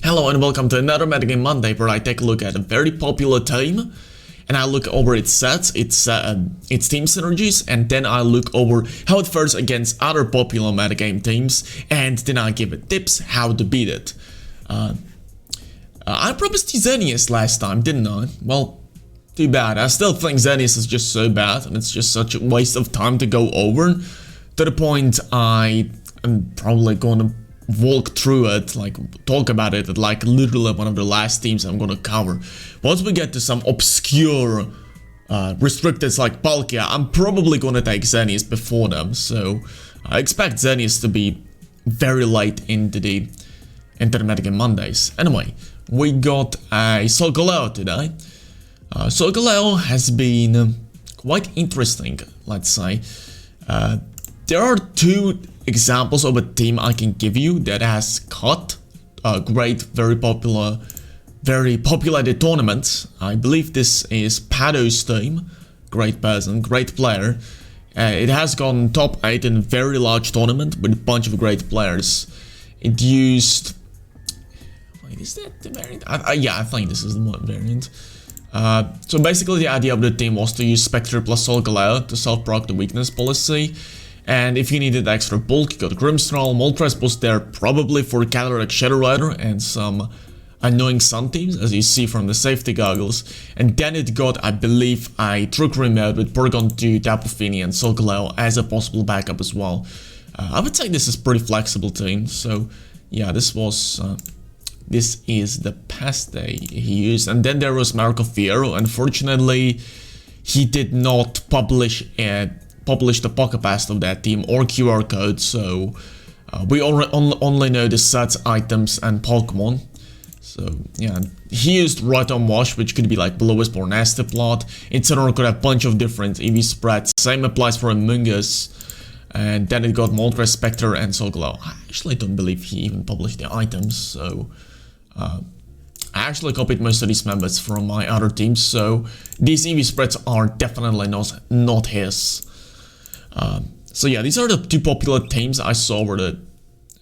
Hello and welcome to another Metagame Monday where I take a look at a very popular team and I look over its sets, its team synergies, and then I look over how it fares against other popular metagame teams, and then I give it tips how to beat it. I promised you Xenius last time, didn't I? Well, too bad. I still think Xenius is just so bad and it's just such a waste of time to go over, to the point I am probably gonna walk through it, like talk about it at like literally one of the last teams I'm gonna cover. Once we get to some obscure restricteds like Palkia, I'm probably gonna take Xenius before them, so I expect Xenius to be very late into the Metagame Mondays. Anyway, we got a Solgaleo today. Solgaleo has been quite interesting, let's say. There are two examples of a team I can give you that has got great, very populated tournaments. I believe this is Pado's team. Great person, great player. It has gone top 8 in a very large tournament with a bunch of great players. It used... Wait, is that the variant? Yeah, I think this is the one variant. So basically the idea of the team was to use Spectrier plus Solgaleo to self-proc the weakness policy. And if you needed extra bulk, you got Grimmsnarl. Moltres was there probably for Cataract Shadow Rider and some annoying Sun teams, as you see from the safety goggles. And then it got, I believe, a trickery mode with Porygon 2, Tapu Fini and Solgaleo as a possible backup as well. I would say this is pretty flexible team, so yeah, this is the pastay he used. And then there was Marco Fiero. Unfortunately, he did not publish the Poké Pass of that team or QR code, so we only know the sets, items, and Pokemon. So yeah, he used Rotom Wash, which could be like Blowisp or Nasty Plot. Incineroar could have a bunch of different EV spreads. Same applies for Amoonguss. And then it got Moltres, Spectre, and Solgaleo. I actually don't believe he even published the items, so I actually copied most of these members from my other teams, so these EV spreads are definitely not his. So yeah, these are the two popular teams I saw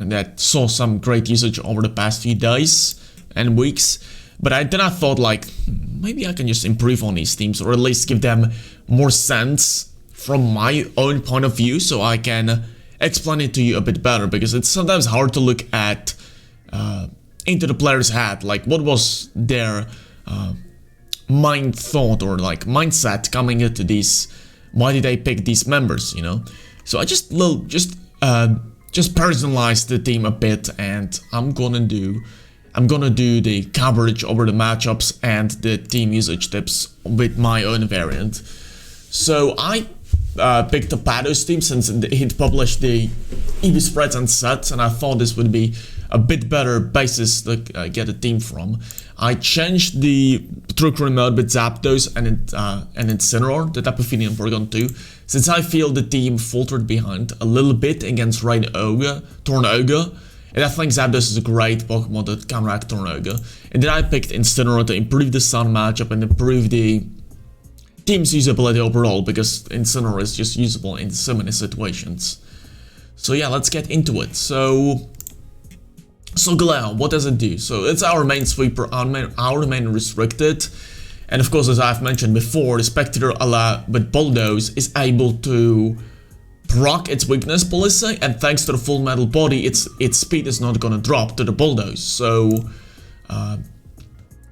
that saw some great usage over the past few days and weeks. But then I thought, like, maybe I can just improve on these teams, or at least give them more sense from my own point of view, so I can explain it to you a bit better, because it's sometimes hard to look at into the player's head, like what was their mind thought or like mindset coming into these. Why did they pick these members, you know? So I just personalized the team a bit, and I'm gonna do the coverage over the matchups and the team usage tips with my own variant. So I picked the Pado's team since he'd published the EV spreads and sets, and I thought this would be a bit better basis to get a team from. I changed the trickery mode with Zapdos and Incineroar, the Tapu Fini and Porygon 2, since I feel the team faltered behind a little bit against Tornogre, and I think Zapdos is a great Pokemon to counteract Tornogre. And then I picked Incineroar to improve the Sun matchup and improve the team's usability overall, because Incineroar is just usable in so many situations. So yeah, let's get into it. So Solgaleo, what does it do? So it's our main sweeper, our main restricted, and of course, as I've mentioned before, the Spectrier with Bulldoze is able to proc its weakness policy, and thanks to the full metal body, its speed is not gonna drop to the Bulldoze. So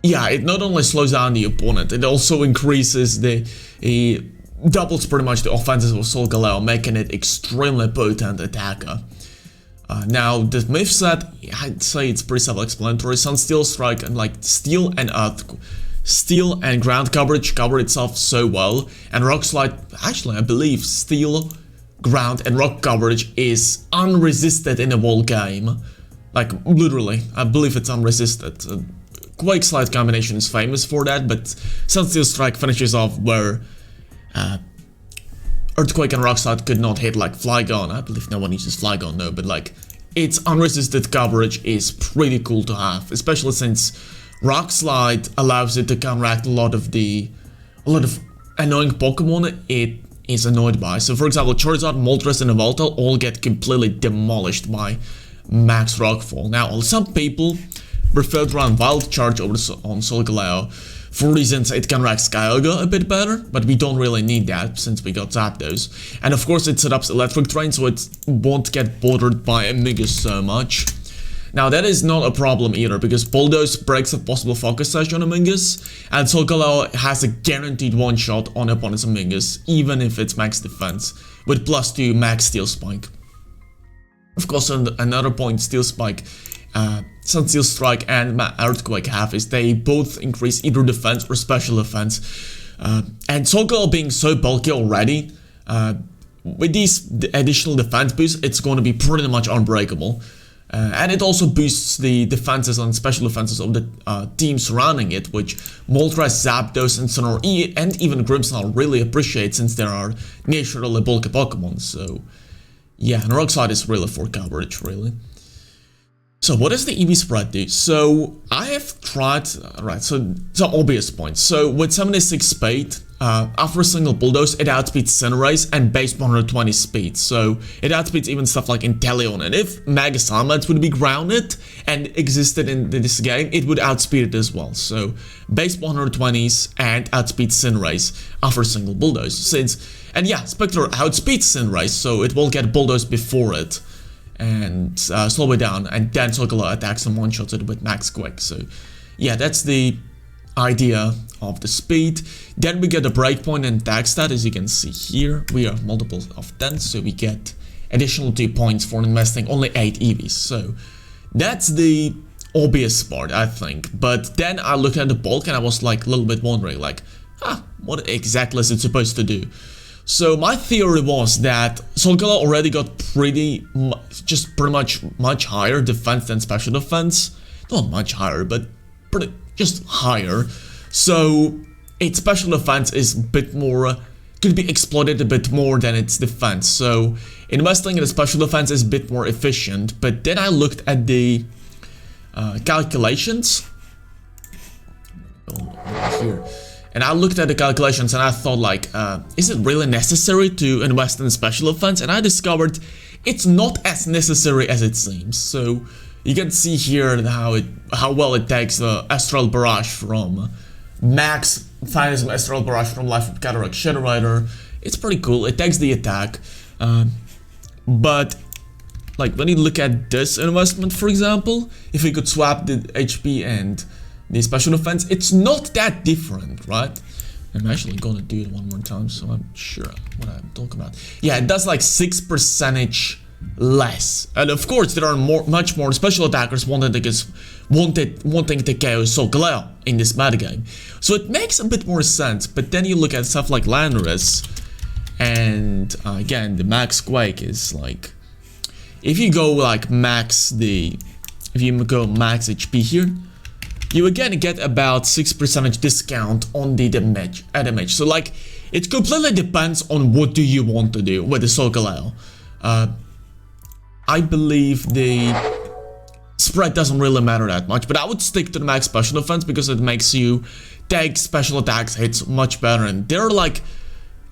yeah, it not only slows down the opponent, it also increases doubles pretty much the offenses of Solgaleo, making it extremely potent attacker. Now, the moveset, I'd say it's pretty self-explanatory. Sun, Steel, Strike, and like Steel and Ground coverage cover itself so well. And Rock Slide, actually I believe Steel, Ground, and Rock coverage is unresisted in a whole game. Like, literally, I believe it's unresisted. Quake Slide combination is famous for that, but Sun, Steel, Strike finishes off where Earthquake and Rock Slide could not hit, like Flygon. I believe no one uses Flygon, no, but like, its unresisted coverage is pretty cool to have, especially since Rock Slide allows it to counteract a lot of annoying Pokemon it is annoyed by. So for example, Charizard, Moltres, and Yveltal all get completely demolished by Max Rockfall. Now, some people prefer to run Wild Charge over on Solgaleo for reasons it can rack Kyogre a bit better, but we don't really need that since we got Zapdos. And of course it set up Electric Terrain, so it won't get bothered by Amoonguss so much. Now that is not a problem either, because Bulldoze breaks a possible Focus Sash on Amoonguss, and Solgaleo has a guaranteed one-shot on opponent's Amoonguss, even if it's max defense, with +2 max Steel Spike. Of course, another point Steel Spike, Sun Steel Strike and Earthquake have is they both increase either defense or special defense. And Solgaleo being so bulky already, with these additional defense boosts, it's going to be pretty much unbreakable. And it also boosts the defenses and special defenses of the team surrounding it, which Moltres, Zapdos, and Sonor and even Grimmsnarl really appreciate since there are naturally bulky Pokemon. So yeah, and Rockside is really for coverage, really. So what does the EV spread do? So I have tried, right, so some obvious points. So with 76 speed, after a single Bulldoze, it outspeeds Cinderace and base 120 speed. So it outspeeds even stuff like Inteleon. And if Mega Salamence would be grounded and existed in this game, it would outspeed it as well. So base 120s and outspeeds Cinderace after a single Bulldoze. And yeah, Spectrier outspeeds Cinderace, so it will get Bulldoze before it and slow it down, and then Solgaleo attacks and one-shots it with Max Quick. So yeah, that's the idea of the speed. Then we get a breakpoint and attack stat. As you can see here, we are multiples of 10, so we get additional 2 points for investing only 8 EVs. So that's the obvious part, I think. But then I looked at the bulk and I was like a little bit wondering, like, what exactly is it supposed to do? So my theory was that Solgaleo already got pretty much higher defense than special defense. Not much higher, but just higher. So its special defense is a bit more, could be exploited a bit more than its defense. So investing in the special defense is a bit more efficient. But then I looked at the calculations. Here. And I looked at the calculations and I thought, like, is it really necessary to invest in special defense? And I discovered it's not as necessary as it seems. So you can see here how well it takes the Astral Barrage from Max, Finest Astral Barrage from Life of Cataract Shadow Rider. It's pretty cool. It takes the attack. But like when you look at this investment, for example, if we could swap the HP and the special defense, it's not that different, right? I'm actually gonna do it one more time so I'm sure what I'm talking about. Yeah, it does like 6% less. And of course there are much more special attackers wanting to KO Solgaleo in this metagame. So it makes a bit more sense, but then you look at stuff like Landorus, and again the Max Quake is like, if you go like max HP here, you again get about 6% discount on the damage. So like, it completely depends on what do you want to do with the Solgaleo. I believe the spread doesn't really matter that much, but I would stick to the max special defense because it makes you take special attacks hits much better, and there are like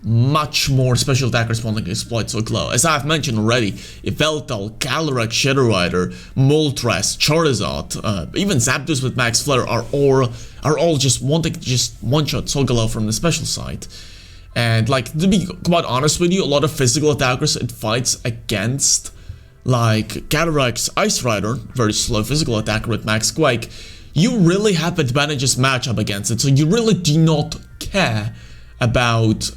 much more special attackers wanting to exploit Solgaleo. As I've mentioned already, Yveltal, Calyrex, Shadow Rider, Moltres, Charizard, even Zapdos with Max Flare are all just wanting to just one-shot Solgaleo from the special side. And like, to be quite honest with you, a lot of physical attackers it fights against, like Calyrex, Ice Rider, very slow physical attacker with Max Quake, you really have advantageous matchup against it, so you really do not care about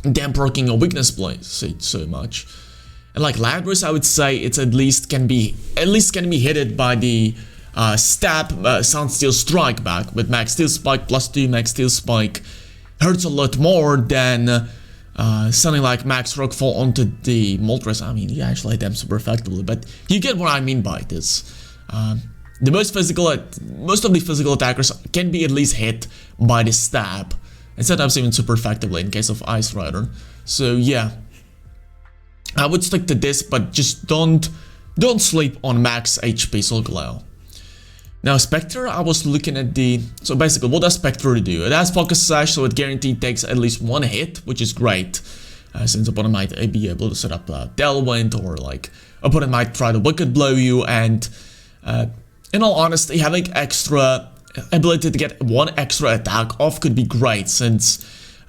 them proccing a weakness play so much. And like Landorus, I would say it's at least can be hit by the Sound Steel Strike back with Max Steel Spike +2 Max Steel Spike hurts a lot more than something like Max Rockfall onto the Moltres. I mean, you actually hit them super effectively, but you get what I mean by this. Most of the physical attackers can be at least hit by the stab, and sometimes even super effectively in case of Ice Rider. So yeah, I would stick to this, but just don't sleep on max HP Solgaleo. Now Spectrier, I was looking at so basically what does Spectrier do? It has Focus Sash, so it guaranteed takes at least one hit, which is great, since opponent might be able to set up Tailwind, or like opponent might try to Wicked Blow you, and in all honesty, having extra ability to get one extra attack off could be great, since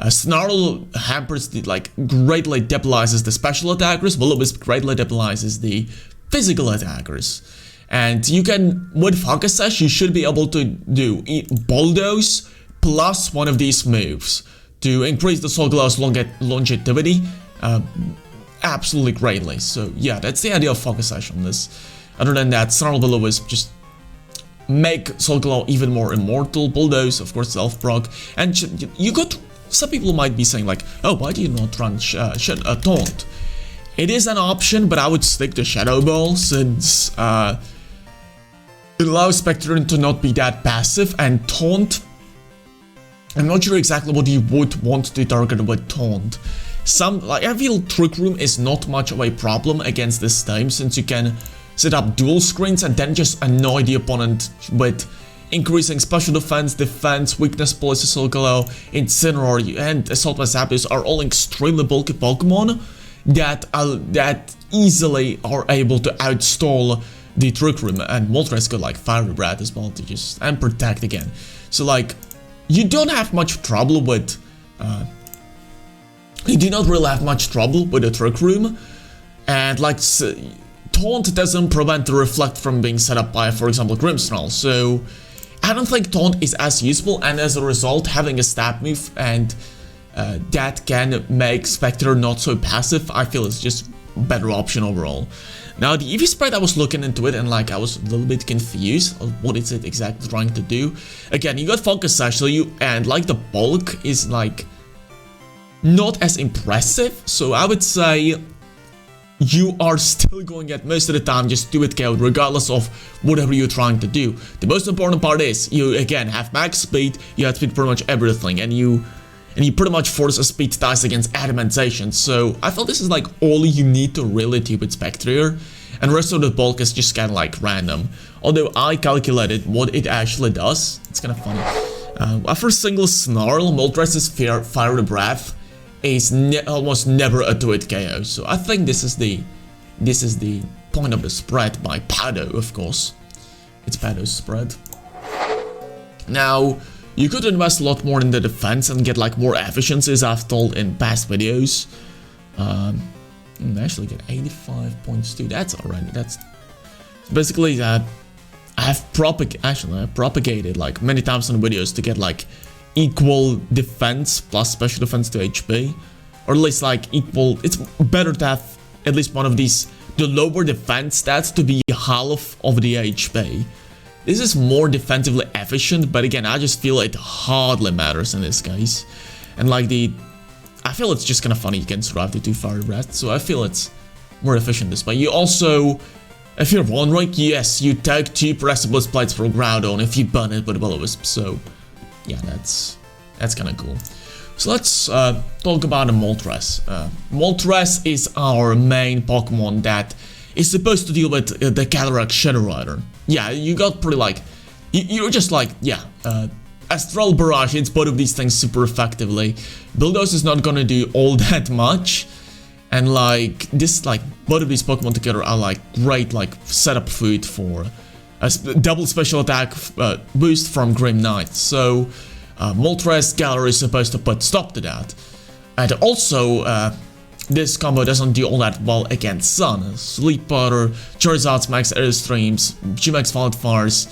Snarl hampers the, greatly debilizes the special attackers, Will-O-Wisp greatly debilizes the physical attackers. And you can, with Focus Sash, you should be able to do Bulldoze plus one of these moves to increase the Solgaleo's longevity absolutely greatly. So yeah, that's the idea of Focus Sash on this. Other than that, Snarl, Will-O-Wisp just make Solgaleo even more immortal. Bulldoze, of course, self-proc. And you could, some people might be saying like, oh, why do you not run Taunt? It is an option, but I would stick to Shadow Ball, since it allows Spectrier to not be that passive, and Taunt, I'm not sure exactly what you would want to target with Taunt. I feel Trick Room is not much of a problem against this time, since you can set up dual screens and then just annoy the opponent with increasing special defense, weakness policy. Solgaleo, Incineroar, and Assault by Zapdos are all extremely bulky Pokemon that easily are able to outstall the Trick Room, and Moltres could Fire Breath as well to just, and Protect again. So you don't have much trouble with, you do not really have much trouble with the Trick Room, and Taunt doesn't prevent the Reflect from being set up by, for example, Grimmsnarl, so I don't think Taunt is as useful, and as a result, having a stab move and that can make Spectrier not so passive, I feel is just a better option overall. Now, the EV Sprite, I was looking into it, and I was a little bit confused of what is it exactly trying to do. Again, you got Focus Sash, so the bulk is not as impressive, so I would say you are still going to get most of the time just do it KO regardless of whatever you're trying to do. The most important part is you again have max speed, you have speed pretty much everything, and you pretty much force a speed dice against adamantization. So I feel this is all you need to really do with Spectrier, and the rest of the bulk is just kind of random. Although I calculated what it actually does, it's kind of funny. After single Snarl, Moltres' Fire Breath is almost never a 2-hit KO. So I think this is the point of the spread by Pado, of course. It's Pado's spread. Now, you could invest a lot more in the defense and get more efficiencies, I've told in past videos. Actually get 85 points too. That's basically I have propagated many times in videos to get equal defense plus special defense to HP, or at least equal. It's better to have at least one of these, the lower defense stats, to be half of the HP. This is more defensively efficient, but again, I just feel it hardly matters in this case. And I feel it's just kind of funny you can survive the 2 Fire Breath, so I feel it's more efficient this way. You also, if you're wondering, yes, you take 2 Pressable Plates for Groudon if you burn it with Will-O-Wisp, so yeah, that's kind of cool. So let's talk about the Moltres. Moltres is our main Pokemon that is supposed to deal with the Cataracts Shadow Rider. Yeah, you got pretty you're just Astral Barrage hits both of these things super effectively. Bulldoze is not gonna do all that much, and both of these Pokemon together are great setup food for a double special attack boost from Grim Knight. So Moltres Galar is supposed to put stop to that, and also this combo doesn't do all that well against Sun. Sleep Powder, Charizard's Max Airstreams, G-Max Wildfires.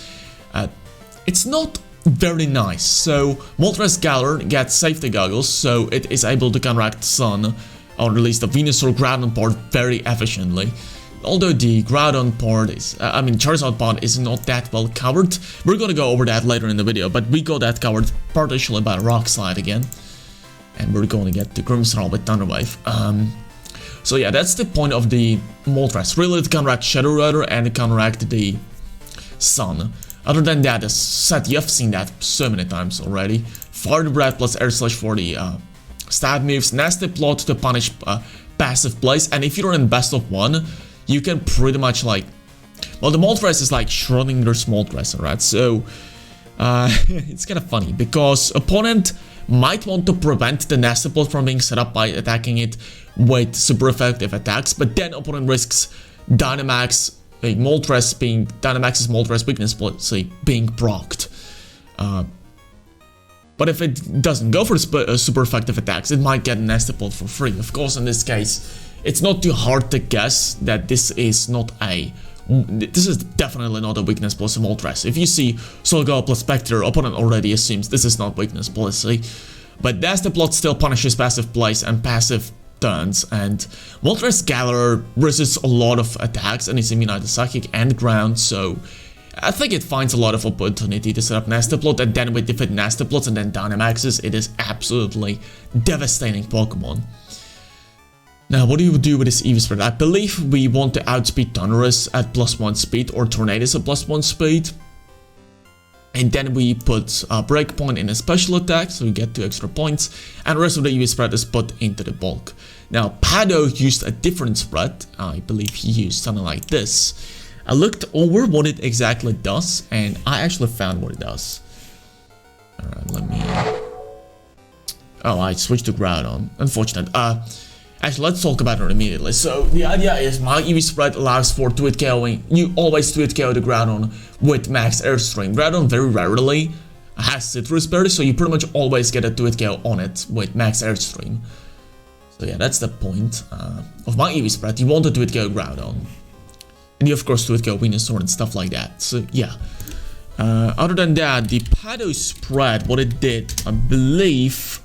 It's not very nice. So Moltres Galar gets Safety Goggles, so it is able to counteract Sun, or at least the Venusaur Groudon port very efficiently. Although the Groudon port is, Charizard port is not that well covered. We're gonna go over that later in the video, but we got that covered partially by Rock Slide again. And we're going to get the Grimmsnarl with Thunder Wave. So yeah, that's the point of the Moltres. Really to counteract Shadow Rider and to counteract the Sun. Other than that, as said, you've seen that so many times already. Fire Breath plus Air Slash for the stab moves. Nasty Plot to punish passive plays. And if you're in best of 1, you can pretty much well, the Moltres is Schrodinger's Moltres, right? So it's kind of funny because opponent might want to prevent the Nasty Plot from being set up by attacking it with super effective attacks, but then opponent risks Dynamax a Moltres being Dynamax's Moltres weakness policy being procced. But if it doesn't go for super effective attacks, it might get Nasty Plot for free. Of course, in this case, it's not too hard to guess that this is not a... This is definitely not a weakness policy Moltres. If you see Solgaleo plus Spectrier, opponent already assumes this is not weakness policy. But Nasty Plot still punishes passive plays and passive turns, and Moltres Gatherer resists a lot of attacks and is immune to Psychic and Ground, so I think it finds a lot of opportunity to set up Nasty Plot, and then with defeat Nasty Plots and then Dynamaxes, it is absolutely devastating Pokemon. Now, what do you do with this EV spread? I believe we want to outspeed Thunderous at +1 speed or Tornadus at +1 speed. And then we put a breakpoint in a special attack, so we get 2 extra points, and the rest of the EV spread is put into the bulk. Now, Pado used a different spread. I believe he used something like this. I looked over what it exactly does, and I actually found what it does. Alright, let me... Oh, I switched to Groudon. Unfortunate. Actually, let's talk about it immediately. So, the idea is my EV spread allows for 2-hit KOing. You always 2-hit KO the Groudon with max Airstream. Groudon very rarely has Citrus Berry, so you pretty much always get a 2-hit KO on it with max Airstream. So yeah, that's the point of my EV spread. You want to 2-hit KO Groudon. And you of course 2-hit KO Venusaur and stuff like that. So yeah. Other than that, the Pado spread, what it did, I believe,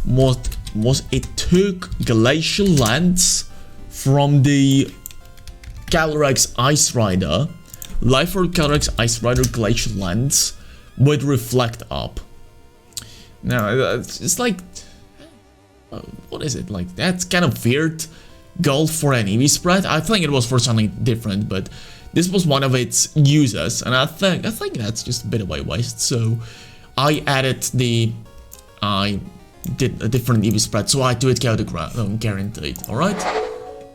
was it took Glacial Lance from the Calyrex Ice Rider, Life Orb Calyrex Ice Rider Glacial Lance with Reflect Up. Now, it's like, what is it, like, that's kind of weird goal for an EV spread. I think it was for something different, but this was one of its uses, and I think that's just a bit of a waste, so I added I did a different EV spread, so I do it KO the Ground, guaranteed, alright?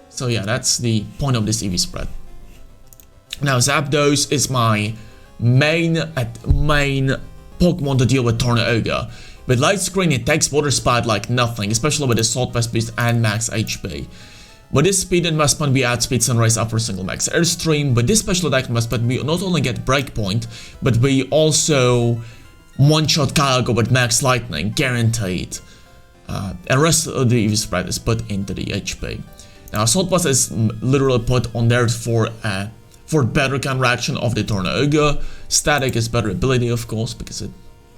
So yeah, that's the point of this EV spread. Now Zapdos is my main Pokemon to deal with Tornadus. With Light Screen it takes Water Spout like nothing, especially with Assault Vest Beast and max HP. With this speed investment we outspeed Sunrise up for single max Airstream. With this special attack investment we not only get Breakpoint, but we also one-shot Kyogre with max Lightning, guaranteed. And the rest of the EV spread is put into the HP. Now Assault Vest is literally put on there for better counteraction of the Tornadus. Static is better ability of course, because it's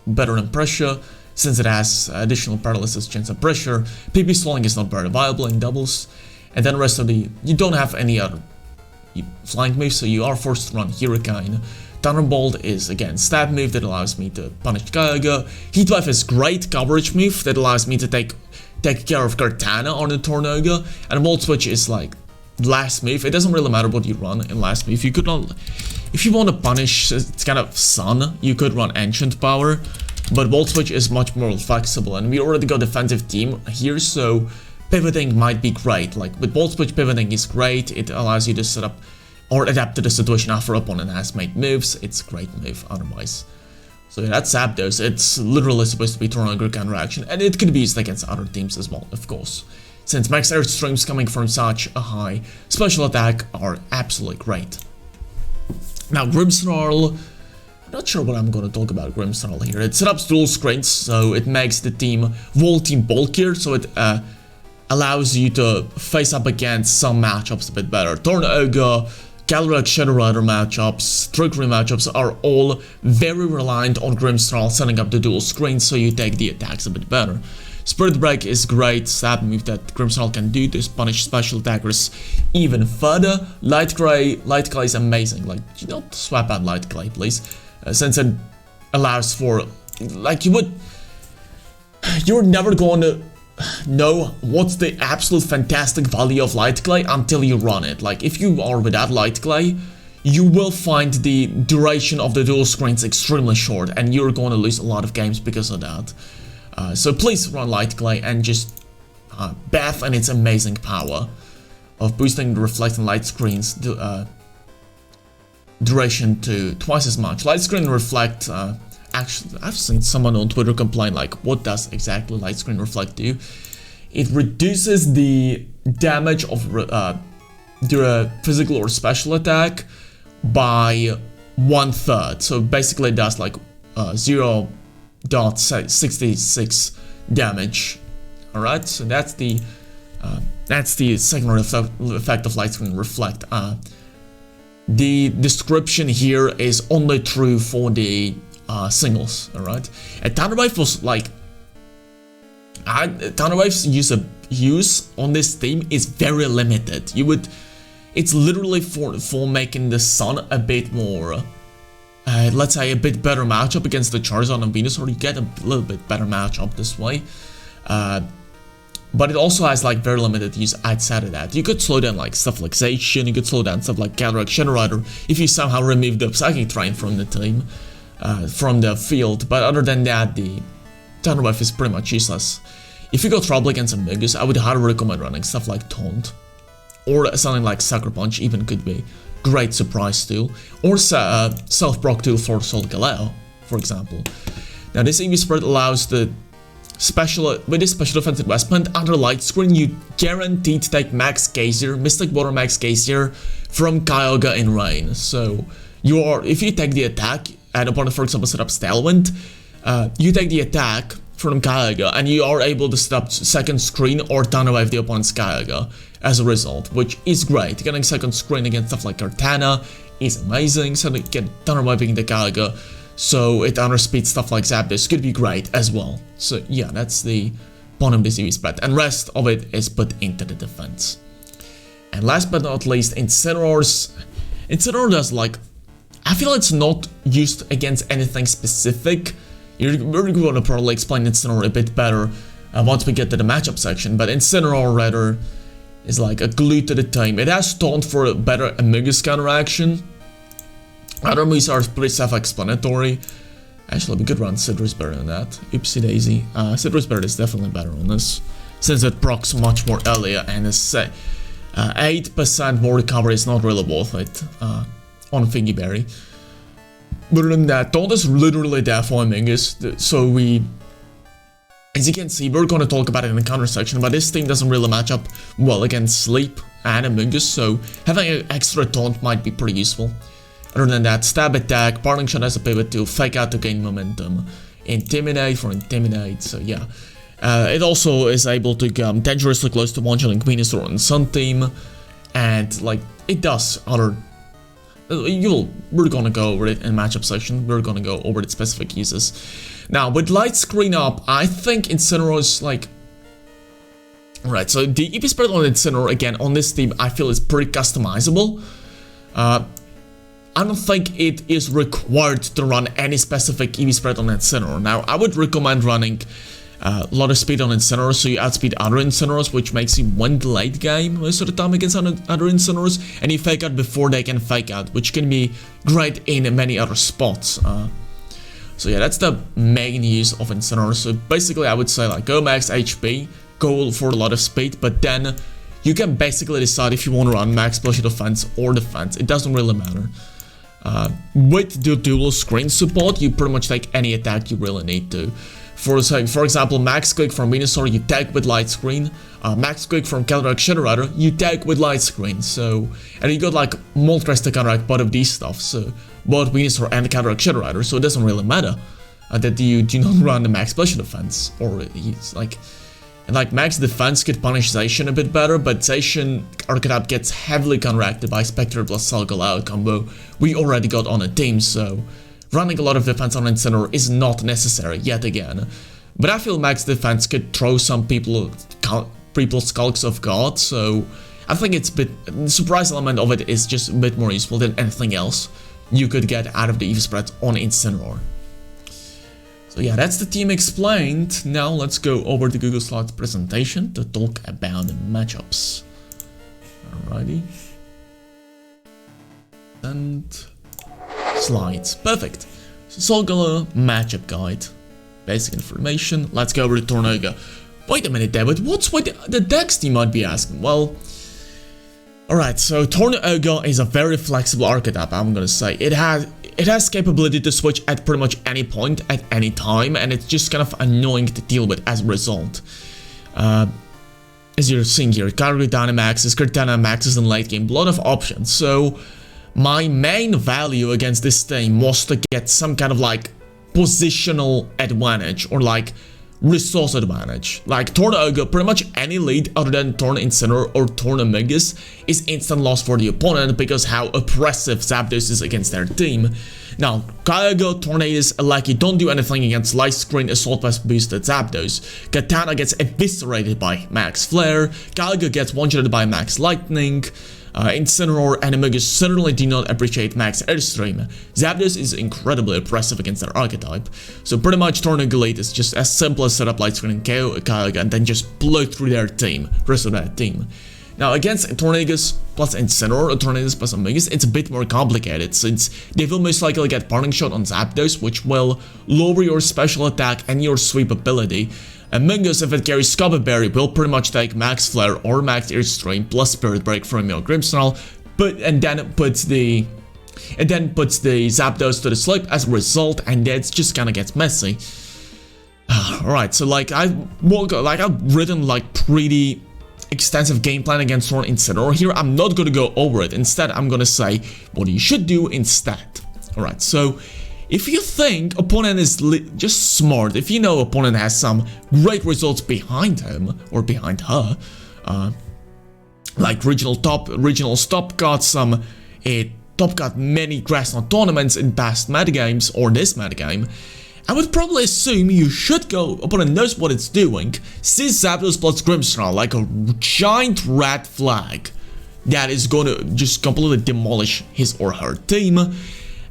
better than Pressure, since it has additional paralysis chance of Pressure. PP Stalling is not very viable in doubles. And then the rest of the... you don't have any other flying moves, so you are forced to run Hurricane. Thunderbolt is again stab move that allows me to punish Kyogre. Heatwave is great coverage move that allows me to take care of Kartana on the Tornadus. And Volt Switch is like last move. It doesn't really matter what you run in last move. You could not, if you want to punish it's kind of Sun, you could run Ancient Power, but Volt Switch is much more flexible, and we already got defensive team here, so pivoting might be great. Like with Volt Switch, pivoting is great. It allows you to set up or adapt to the situation after opponent has made moves. It's a great move otherwise. So yeah, that's Zapdos. It's literally supposed to be Tornadus counteraction, and it could be used against other teams as well, of course. Since max Airstreams coming from such a high special attack are absolutely great. Now Grimmsnarl, I'm not sure what I'm going to talk about Grimmsnarl here. It set up dual screens, so it makes the whole team bulkier, so it allows you to face up against some matchups a bit better. Tornadus, Calyrex Shadow Rider matchups, Trickery matchups are all very reliant on Grimmsnarl setting up the dual screens, so you take the attacks a bit better. Spirit Break is great stab move that Grimmsnarl can do to punish special attackers even further. Light Clay is amazing. Like, you don't swap out Light Clay, please, since it allows for, like, you're never going to know what's the absolute fantastic value of Light Clay until you run it. Like, if you are without Light Clay, you will find the duration of the dual screens extremely short, and you're going to lose a lot of games because of that. So please run Light Clay and just bath in its amazing power of boosting the Reflect and Light Screens duration to twice as much. Light Screen and Reflect, actually, I've seen someone on Twitter complain, like, what does exactly Light Screen Reflect do? It reduces the damage of the physical or special attack by 1/3. So basically it does like 0.66 damage. Alright, so that's the secondary effect of light screen reflect. The description here is only true for the singles. Alright, and Thunderwave was like Thunderwave's use on this team is very limited. It's literally for making the Sun a bit more, let's say a bit better matchup against the Charizard and Venusaur. You get a little bit better matchup this way. But it also has like very limited use outside of that. You could slow down like stuff like Zacian, you could slow down stuff like Cataracts, Shadow Rider if you somehow remove the Psychic Terrain from the team, from the field. But other than that, the Thunderwave is pretty much useless. If you go trouble against a Mingus, I would highly recommend running stuff like Taunt. Or something like Sucker Punch even could be great surprise tool. Or self-proc tool for Solgaleo, for example. Now this EV spread allows with this special defense investment, under light screen you guaranteed to take max Gazier, Mystic Water max Gazier from Kyogre in rain. So if you take the attack and opponent for example set up Tailwind, you take the attack from Kyogre and you are able to set up second screen or Thunderwave the opponent's Kyogre as a result, which is great. Getting second screen against stuff like Kartana is amazing, so you get Thunderwaving the Kyogre, so it underspeeds stuff like Zapdos could be great as well. So yeah, that's the point of this EV spread, and rest of it is put into the defense. And last but not least, Incineroar does like, I feel it's not used against anything specific. We're going to probably explain Incineroar a bit better once we get to the matchup section, but Incineroar rather is like a glue to the team. It has Taunt for a better Amogus counteraction. Other moves are pretty self-explanatory. Actually, we could run Citrus Berry on that. Oopsie daisy. Citrus Berry is definitely better on this, since it procs much more earlier and is 8% more recovery is not really worth it on Thingy Berry. But other than that, Taunt is literally there for Amogus, so as you can see, we're going to talk about it in the counter section, but this team doesn't really match up well against Sleep and Amogus, so having an extra Taunt might be pretty useful. Other than that, Stab Attack, Parting Shot as a pivot to Fake Out to gain momentum, Intimidate for Intimidate, so yeah. It also is able to come dangerously close to one-shotting Venusaur and Sun Team, and like, it does other... We're gonna go over it in matchup section, we're gonna go over its specific uses. Now, with light screen up, I think Incineroar is like... Alright, so the EP spread on Incineroar, again, on this team, I feel is pretty customizable. I don't think it is required to run any specific EV spread on Incineroar. Now, I would recommend running a lot of speed on Incineroar, so you outspeed other Incineroars, which makes you win the late game most of the time against other Incineroars, and you fake out before they can fake out, which can be great in many other spots. So yeah, that's the main use of Incineroar. So basically, I would say like go max HP, go for a lot of speed, but then you can basically decide if you want to run max special defense or defense. It doesn't really matter. With the dual screen support, you pretty much take any attack you really need to. For example, max quick from Venusaur, you tag with light screen. Max quick from Cataracts Shadow Rider, you tag with light screen. So, and you got like Moltres to counteract both of these stuff. So both Venusaur and Cataracts Shadow Rider. So it doesn't really matter that you do not run the max special defense, or it's like. And like max defense could punish Zacian a bit better, but Zacian archetype gets heavily counteracted by Spectrier plus Solgaleo combo we already got on a team, so running a lot of defense on Incineroar is not necessary yet again. But I feel max defense could throw some people's skulks off guard, so I think it's the surprise element of it is just a bit more useful than anything else you could get out of the EV spread on Incineroar. So yeah, that's the team explained. Now let's go over the Google Slides presentation to talk about the matchups. Alrighty. And slides. Perfect. So Solgaleo matchup guide. Basic information. Let's go over to Tornado. Wait a minute, David. What's with the decks, you might be asking? Well, alright, so Tornado is a very flexible archetype, I'm gonna say. It has capability to switch at pretty much any point, at any time, and it's just kind of annoying to deal with as a result. As you're seeing here, Kyogre Dynamaxes, Kartana maxes in late game, a lot of options. So my main value against this team was to get some kind of like positional advantage or like resource advantage. Like Torn Ogre, pretty much any lead other than Torn Incineroar or Torn Amogus is instant loss for the opponent because how oppressive Zapdos is against their team. Now, Kyogre, Tornadus, Lucky don't do anything against Light Screen Assault Vest boosted Zapdos. Katana gets eviscerated by Max Flare, Kyogre gets one-shotted by Max Lightning, Incineroar and Amogus certainly do not appreciate Max Airstream. Zapdos is incredibly oppressive against their archetype, so pretty much Tornadus is just as simple as set up Light Screen and KO Kyogre and then just blow through their team, rest of that team. Now against Tornadus plus Incineroar or Tornadus plus Amogus, it's a bit more complicated since they will most likely get Parting Shot on Zapdos, which will lower your special attack and your sweep ability. Amogus, if it carries Scubba Berry, will pretty much take Max Flare or Max Airstream plus Spirit Break from your Grimmsnarl, and then it puts the Zapdos to the sleep as a result, and that just kind of gets messy. Alright, so like I've written like pretty extensive game plan against Torn Incineroar here. I'm not gonna go over it. Instead, I'm gonna say what you should do instead. Alright, so if you think opponent is just smart, if you know opponent has some great results behind him or behind her, like regional stop got some, top got many Grass Knot tournaments in past metagames or this metagame, I would probably assume you should go, opponent knows what it's doing, sees Zapdos plus Grimmsnarl like a giant red flag that is going to just completely demolish his or her team.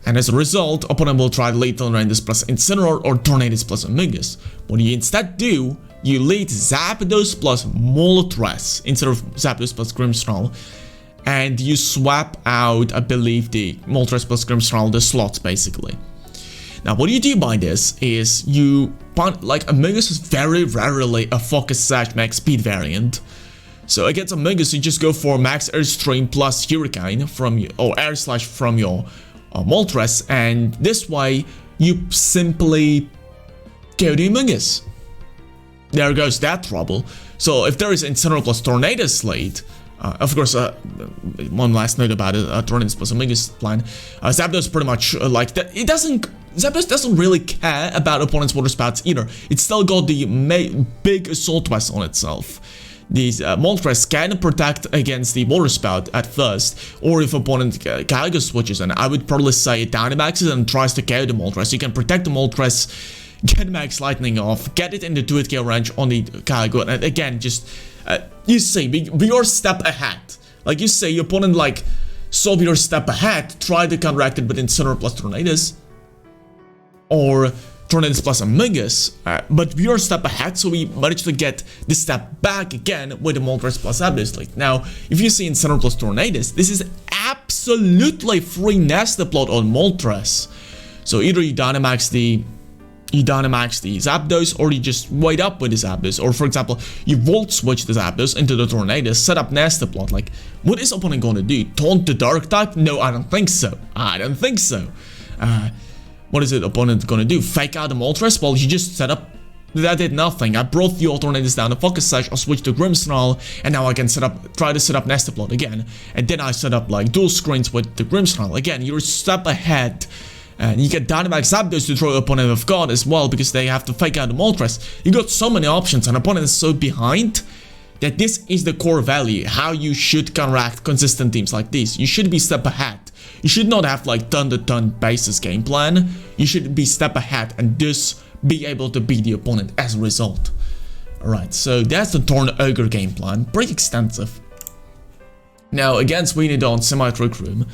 And as a result, opponent will try Lethal Tornadus plus Incineroar or Tornadus plus Amogus. What you instead do, you lead Zapdos plus Moltres instead of Zapdos plus Grimmsnarl, and you swap out, I believe, the Moltres plus Grimmsnarl, the slots basically. Now what you do by this is you, like Amogus is very rarely a Focus Sash Max Speed variant. So against Amogus you just go for Max Airstream plus Hurricane from or Air Slash from your Moltres, and this way you simply KO the Amogus. There goes that trouble. So if there is Incineroar plus Tornadus lead, of course, one last note about it, Tornadus plus Amogus plan, Zapdos pretty much like that. Zapdos doesn't really care about opponent's water spouts either. It's still got the big Assault Vest on itself. These Moltres can protect against the water spout at first, or if opponent Kyogre switches, and I would probably say Dynamaxes and tries to KO the Moltres, you can protect the Moltres, get Max Lightning off, get it into 2-hit KO range on the Kyogre, and again, just, you see, be your step ahead. Like you say, your opponent like, saw your step ahead, try to counteract it with Incineroar plus Tornadus, or Tornadus plus Amogus, but we are a step ahead, so we managed to get the step back again with the Moltres plus Zapdos lead. Now, if you see Incineroar plus Tornadus, this is absolutely free Nesta plot on Moltres. So either you Dynamax the Zapdos, or you just wait up with the Zapdos, or for example, you Volt Switch the Zapdos into the Tornadus, set up Nesta plot. Like, what is opponent going to do? Taunt the Dark type? No, I don't think so. What is it opponent gonna do? Fake out the Moltres? Well, you just set up, that did nothing. I brought the Tornadus down to Focus Sash, I switched to Grimmsnarl, and now I can try to set up Nesta plot again. And then I set up like dual screens with the Grimmsnarl. Again, you're a step ahead. And you get Dynamax Zapdos to throw opponent off guard as well, because they have to fake out the Moltres. You got so many options, and opponent is so behind that this is the core value, how you should counteract consistent teams like this. You should be step ahead. You should not have like ton-to-ton basis game plan. You should be step ahead and thus be able to beat the opponent as a result. Alright, so that's the Torn Ogre game plan. Pretty extensive. Now against Weedon Semi-Trick Room,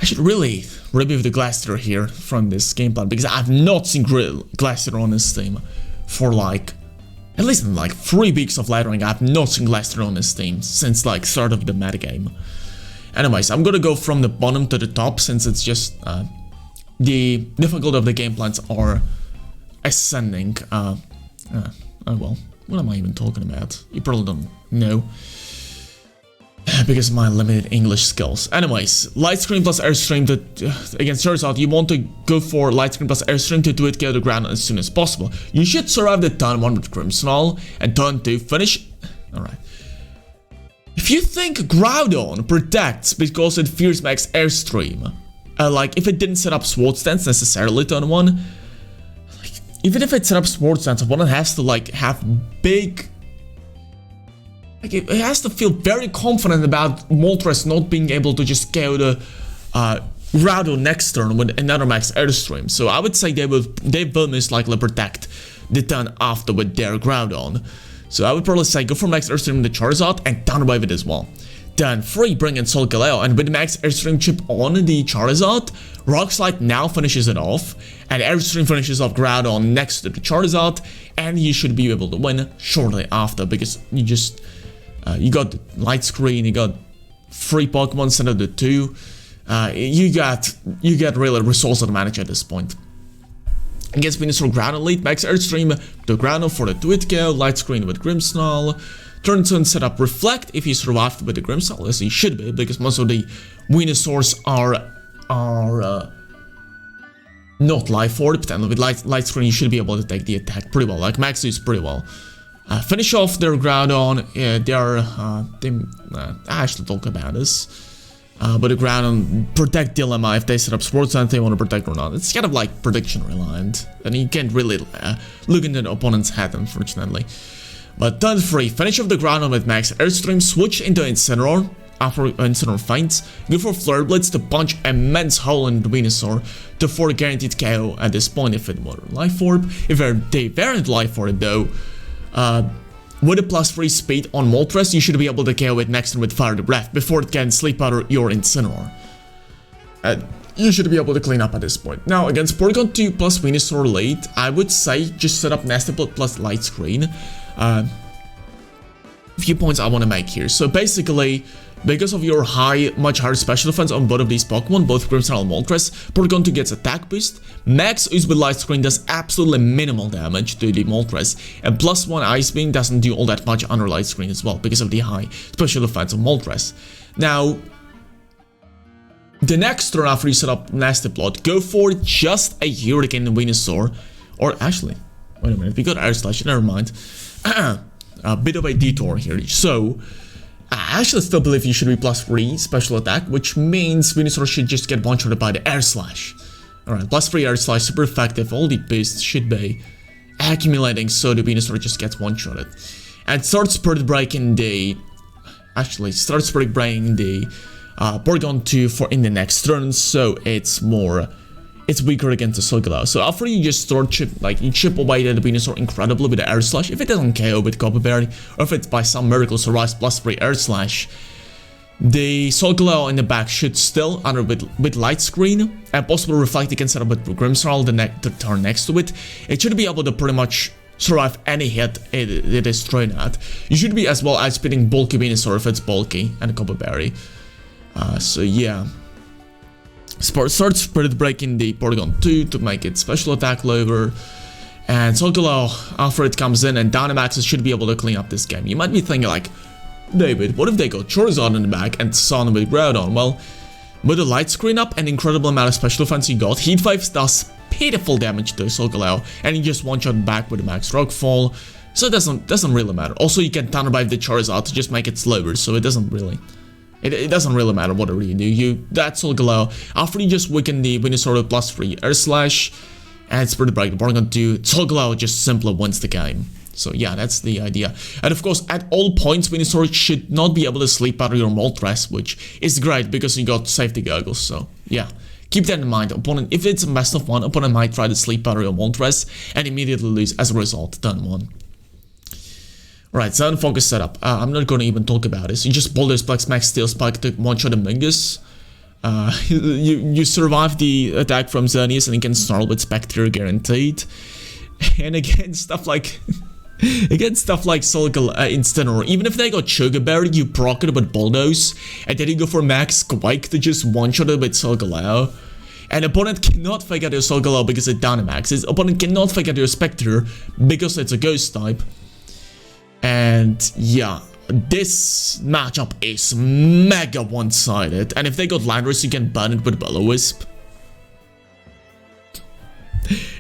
I should really remove the Glacier here from this game plan, because I've not seen Glacier on this team for like, at least in like 3 weeks of lettering. I've not seen Glacier on this team since like start of the metagame. Anyways, I'm gonna go from the bottom to the top, since it's just the difficulty of the game plans are ascending. Oh well, what am I even talking about? You probably don't know, because of my limited English skills. Anyways, Light Screen plus Airstream against Charizard, you want to go for Light Screen plus Airstream to do it, get the ground as soon as possible. You should survive the turn 1 with Grimmsnarl, and turn 2 finish. Alright. If you think Groudon protects because it fears max airstream, like if it didn't set up sword stance necessarily turn 1, like even if it set up sword stance, opponent has to like have big, like it has to feel very confident about Moltres not being able to just KO the Groudon next turn with another max airstream. So I would say they will most likely protect the turn after with their Groudon. So I would probably say go for max airstream with the Charizard and downwave it as well. Turn 3, bring in Solgaleo, and with max airstream chip on the Charizard, Rock Slide now finishes it off, and airstream finishes off Groudon next to the Charizard, and you should be able to win shortly after, because you just you got Light Screen, you got 3 Pokemon instead of the 2. You get really resource advantage at this point. Against Venusaur Groudon lead, max airstream to Groudon for the 2-hit KO, Light Screen with Grimmsnarl. Turn 2 set up Reflect if he survived with the Grimmsnarl, as he should be, because most of the Venusaurs are not life orbed, and with light Screen you should be able to take the attack pretty well, like max use pretty well. Finish off their Groudon, I actually talk about this. But the Groudon protect dilemma if they set up sports and they want to protect or not. It's kind of like prediction reliant, and you can't really look into the opponent's head, unfortunately. But turn 3, finish off the Groudon with max airstream, switch into Incineroar after Incineroar faints, go for Flare Blitz to punch immense hole in the Venusaur to 4 guaranteed KO at this point if it were Life Orb. If they weren't Life Orb though, with a +3 speed on Moltres, you should be able to KO it next turn with Fire the Breath before it can sleep out your Incineroar. You should be able to clean up at this point. Now, against Porygon 2 plus Venusaur late, I would say just set up Nasty Plot plus Light Screen. Few points I want to make here. So basically, because of your much higher special defense on both of these Pokemon, both Grimmsnarl and Moltres, Porygon 2 gets attack boost. Max use with Light Screen does absolutely minimal damage to the Moltres, and +1 Ice Beam doesn't do all that much under Light Screen as well, because of the high special defense of Moltres. Now, the next turn after you set up Nasty Plot, go for just a Hurricane Venusaur, or actually, wait a minute, we got Air Slash, never mind. A bit of a detour here. So, I actually still believe you should be +3 special attack, which means Venusaur should just get one-shotted by the Air Slash. Alright, +3 Air Slash, super effective, all the boosts should be accumulating so the Venusaur just gets one-shotted. And starts Spirit Breaking the... Actually, starts Spirit Breaking the Porygon 2 in the next turn, so it's weaker against the Solgaleo. So after you just start you chip away the Venusaur incredibly with the Air Slash, if it doesn't KO with Copper Berry, or if it's by some miracle survives +3 Air Slash, the Solgaleo in the back should still, with Light Screen, and possible Reflect you can set up with Grimmsnarl the turn next to it, it should be able to pretty much survive any hit it is thrown at. You should be as well outspeeding bulky Venusaur if it's bulky, and Copper Berry. So yeah. Start Spirit Breaking the Porygon 2 to make it special attack lower. And Solgaleo, after it comes in and Dynamaxes should be able to clean up this game. You might be thinking like, David, what if they got Charizard in the back and Sun with Groudon? Well, with the Light Screen up and incredible amount of special defense you got, Heat Waves does pitiful damage to Solgaleo, and you just one-shot back with a Max Rockfall, so it doesn't really matter. Also, you can Thunderwave the Charizard to just make it slower, so it doesn't really... It doesn't really matter whatever you do. That's Solgaleo. After you just weaken the Venusaur with +3 Air Slash and Spirit Break the Porygon 2, Solgaleo just simply wins the game. So yeah, that's the idea. And of course, at all points, Venusaur should not be able to sleep out of your Moltres, which is great because you got safety goggles. So yeah, keep that in mind. Opponent, if it's a best of 1, opponent might try to sleep out of your Moltres and immediately lose as a result. Turn 1. Right, Sun Focus setup. I'm not going to even talk about this. You just Boulder Spikes, Max Steel Spike to one-shot a Mingus. You survive the attack from Xerneas and you can snarl with Spectrier guaranteed. And again, stuff like... Solgaleo, Incineroar, even if they got Sugar Berry, you proc it with Bulldoze, and then you go for Max Quake to just one-shot it with Solgaleo. And opponent cannot fake out your Solgaleo because it Dynamaxes. Opponent cannot fake out your Spectrier because it's a Ghost type. And yeah, this matchup is mega one-sided. And if they got Landorus, you can burn it with Will-O-Wisp.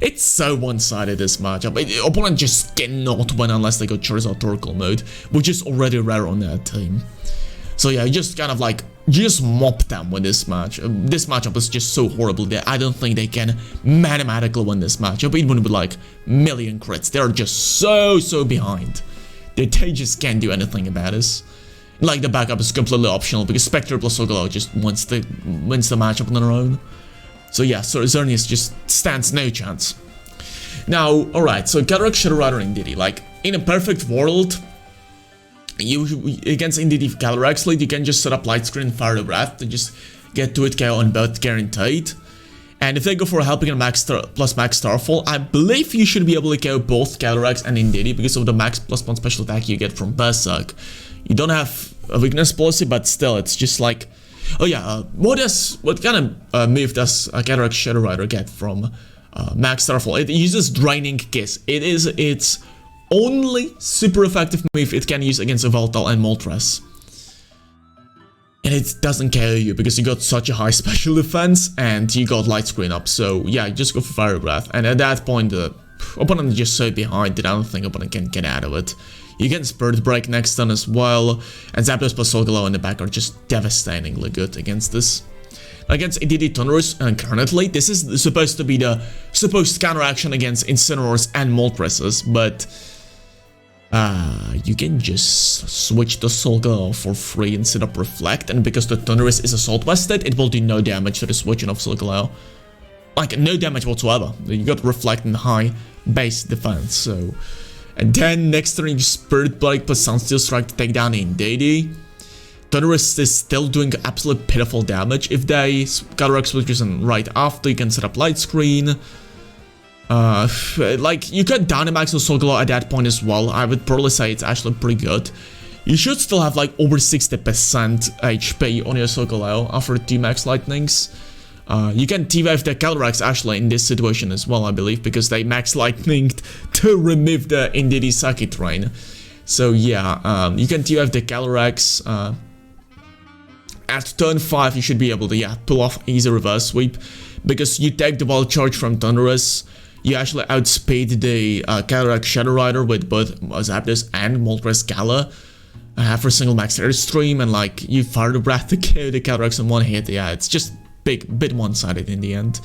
It's so one-sided, this matchup. Opponent just cannot win unless they go Charizard Torkoal mode, which is already rare on their team. So yeah, just kind of like, just mop them with this match. This matchup is just so horrible that I don't think they can mathematically win this matchup, even with like million crits. They're just so behind. They just can't do anything about this. Like, the backup is completely optional because Spectrier plus Solgaleo just wins the matchup on their own. So yeah, so Xerneas just stands no chance. Now, alright, so Cataracts, Shadow Rider, and Indeedee. Like, in a perfect world, against Indeedee Cataracts lead, you can just set up Light Screen and Fire the Breath to just get to it KO on both guaranteed. And if they go for a Helping and Max plus Max Starfall, I believe you should be able to KO both Cataracts and Indeedee because of the Max plus 1 special attack you get from Berserk. You don't have a weakness policy, but still, it's just like... Oh yeah, what kind of move does Cataract Shadow Rider get from Max Starfall? It uses Draining Kiss. It's only super effective move it can use against Yveltal and Moltres. And it doesn't KO you because you got such a high special defense and you got Light Screen up. So yeah, you just go for Fire Breath. And at that point, the opponent is just so behind that I don't think opponent can get out of it. You can Spirit Break next turn as well, and Zapdos plus Solgaleo in the back are just devastatingly good against this. Against Indeedee Thundurus, and currently, this is supposed to be the supposed counteraction against Incineroars and Moltres, but you can just switch to Solgaleo for free and set up Reflect, and because the Thundurus is Assault Vested, it will do no damage to the switching of Solgaleo. Like, no damage whatsoever. You got Reflect and high base defense, so... And then next turn you Spirit Break plus Sunsteel Strike to take down Indeedee. Thundurus is still doing absolute pitiful damage. If they Cataract switches and right after, you can set up Light Screen. Like, you could Dynamax or Solgaleo at that point as well. I would probably say it's actually pretty good. You should still have like over 60% HP on your Solgaleo after 2 Max Lightnings. You can T-Wave the Cataracts actually in this situation as well, I believe, because they Max Lightninged to remove the Indeedee Psychic Terrain. So yeah, you can T-Wave the Cataracts. At turn 5, you should be able to, pull off easy reverse sweep, because you take the Wild Charge from Thundurus. You actually outspeed the Cataract Shadow Rider with both Zapdos and Moltres Gala. For a single max airstream, and like, you Fire the Breath to KO the Cataracts in one hit. Yeah, it's just bit one-sided in the end.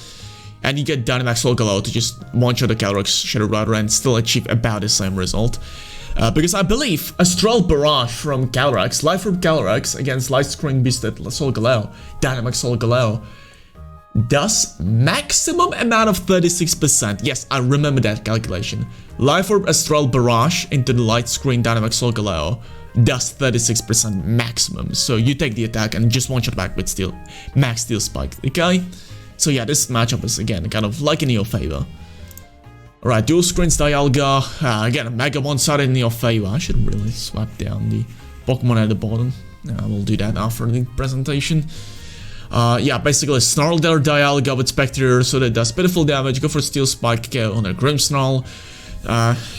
And you get Dynamax Solgaleo to just one-shot the Cataracts Shadow Rider and still achieve about the same result. Because I believe Astral Barrage from Cataracts, Life Orb Cataracts against Light Screen Beasted Solgaleo, Dynamax Solgaleo, does maximum amount of 36%. Yes, I remember that calculation. Life Orb Astral Barrage into the Light Screen Dynamax Solgaleo does 36% maximum. So you take the attack and just one shot back with Max Steel Spike, okay? So yeah, this matchup is again kind of like in your favor. Alright, dual screens Dialga. Again, Mega one-sided in your favor. I should really swap down the Pokemon at the bottom. I will do that after the presentation. Yeah, basically Snarl there, Dialga with Spectrier, so that does pitiful damage. Go for Steel Spike on a Grimmsnarl.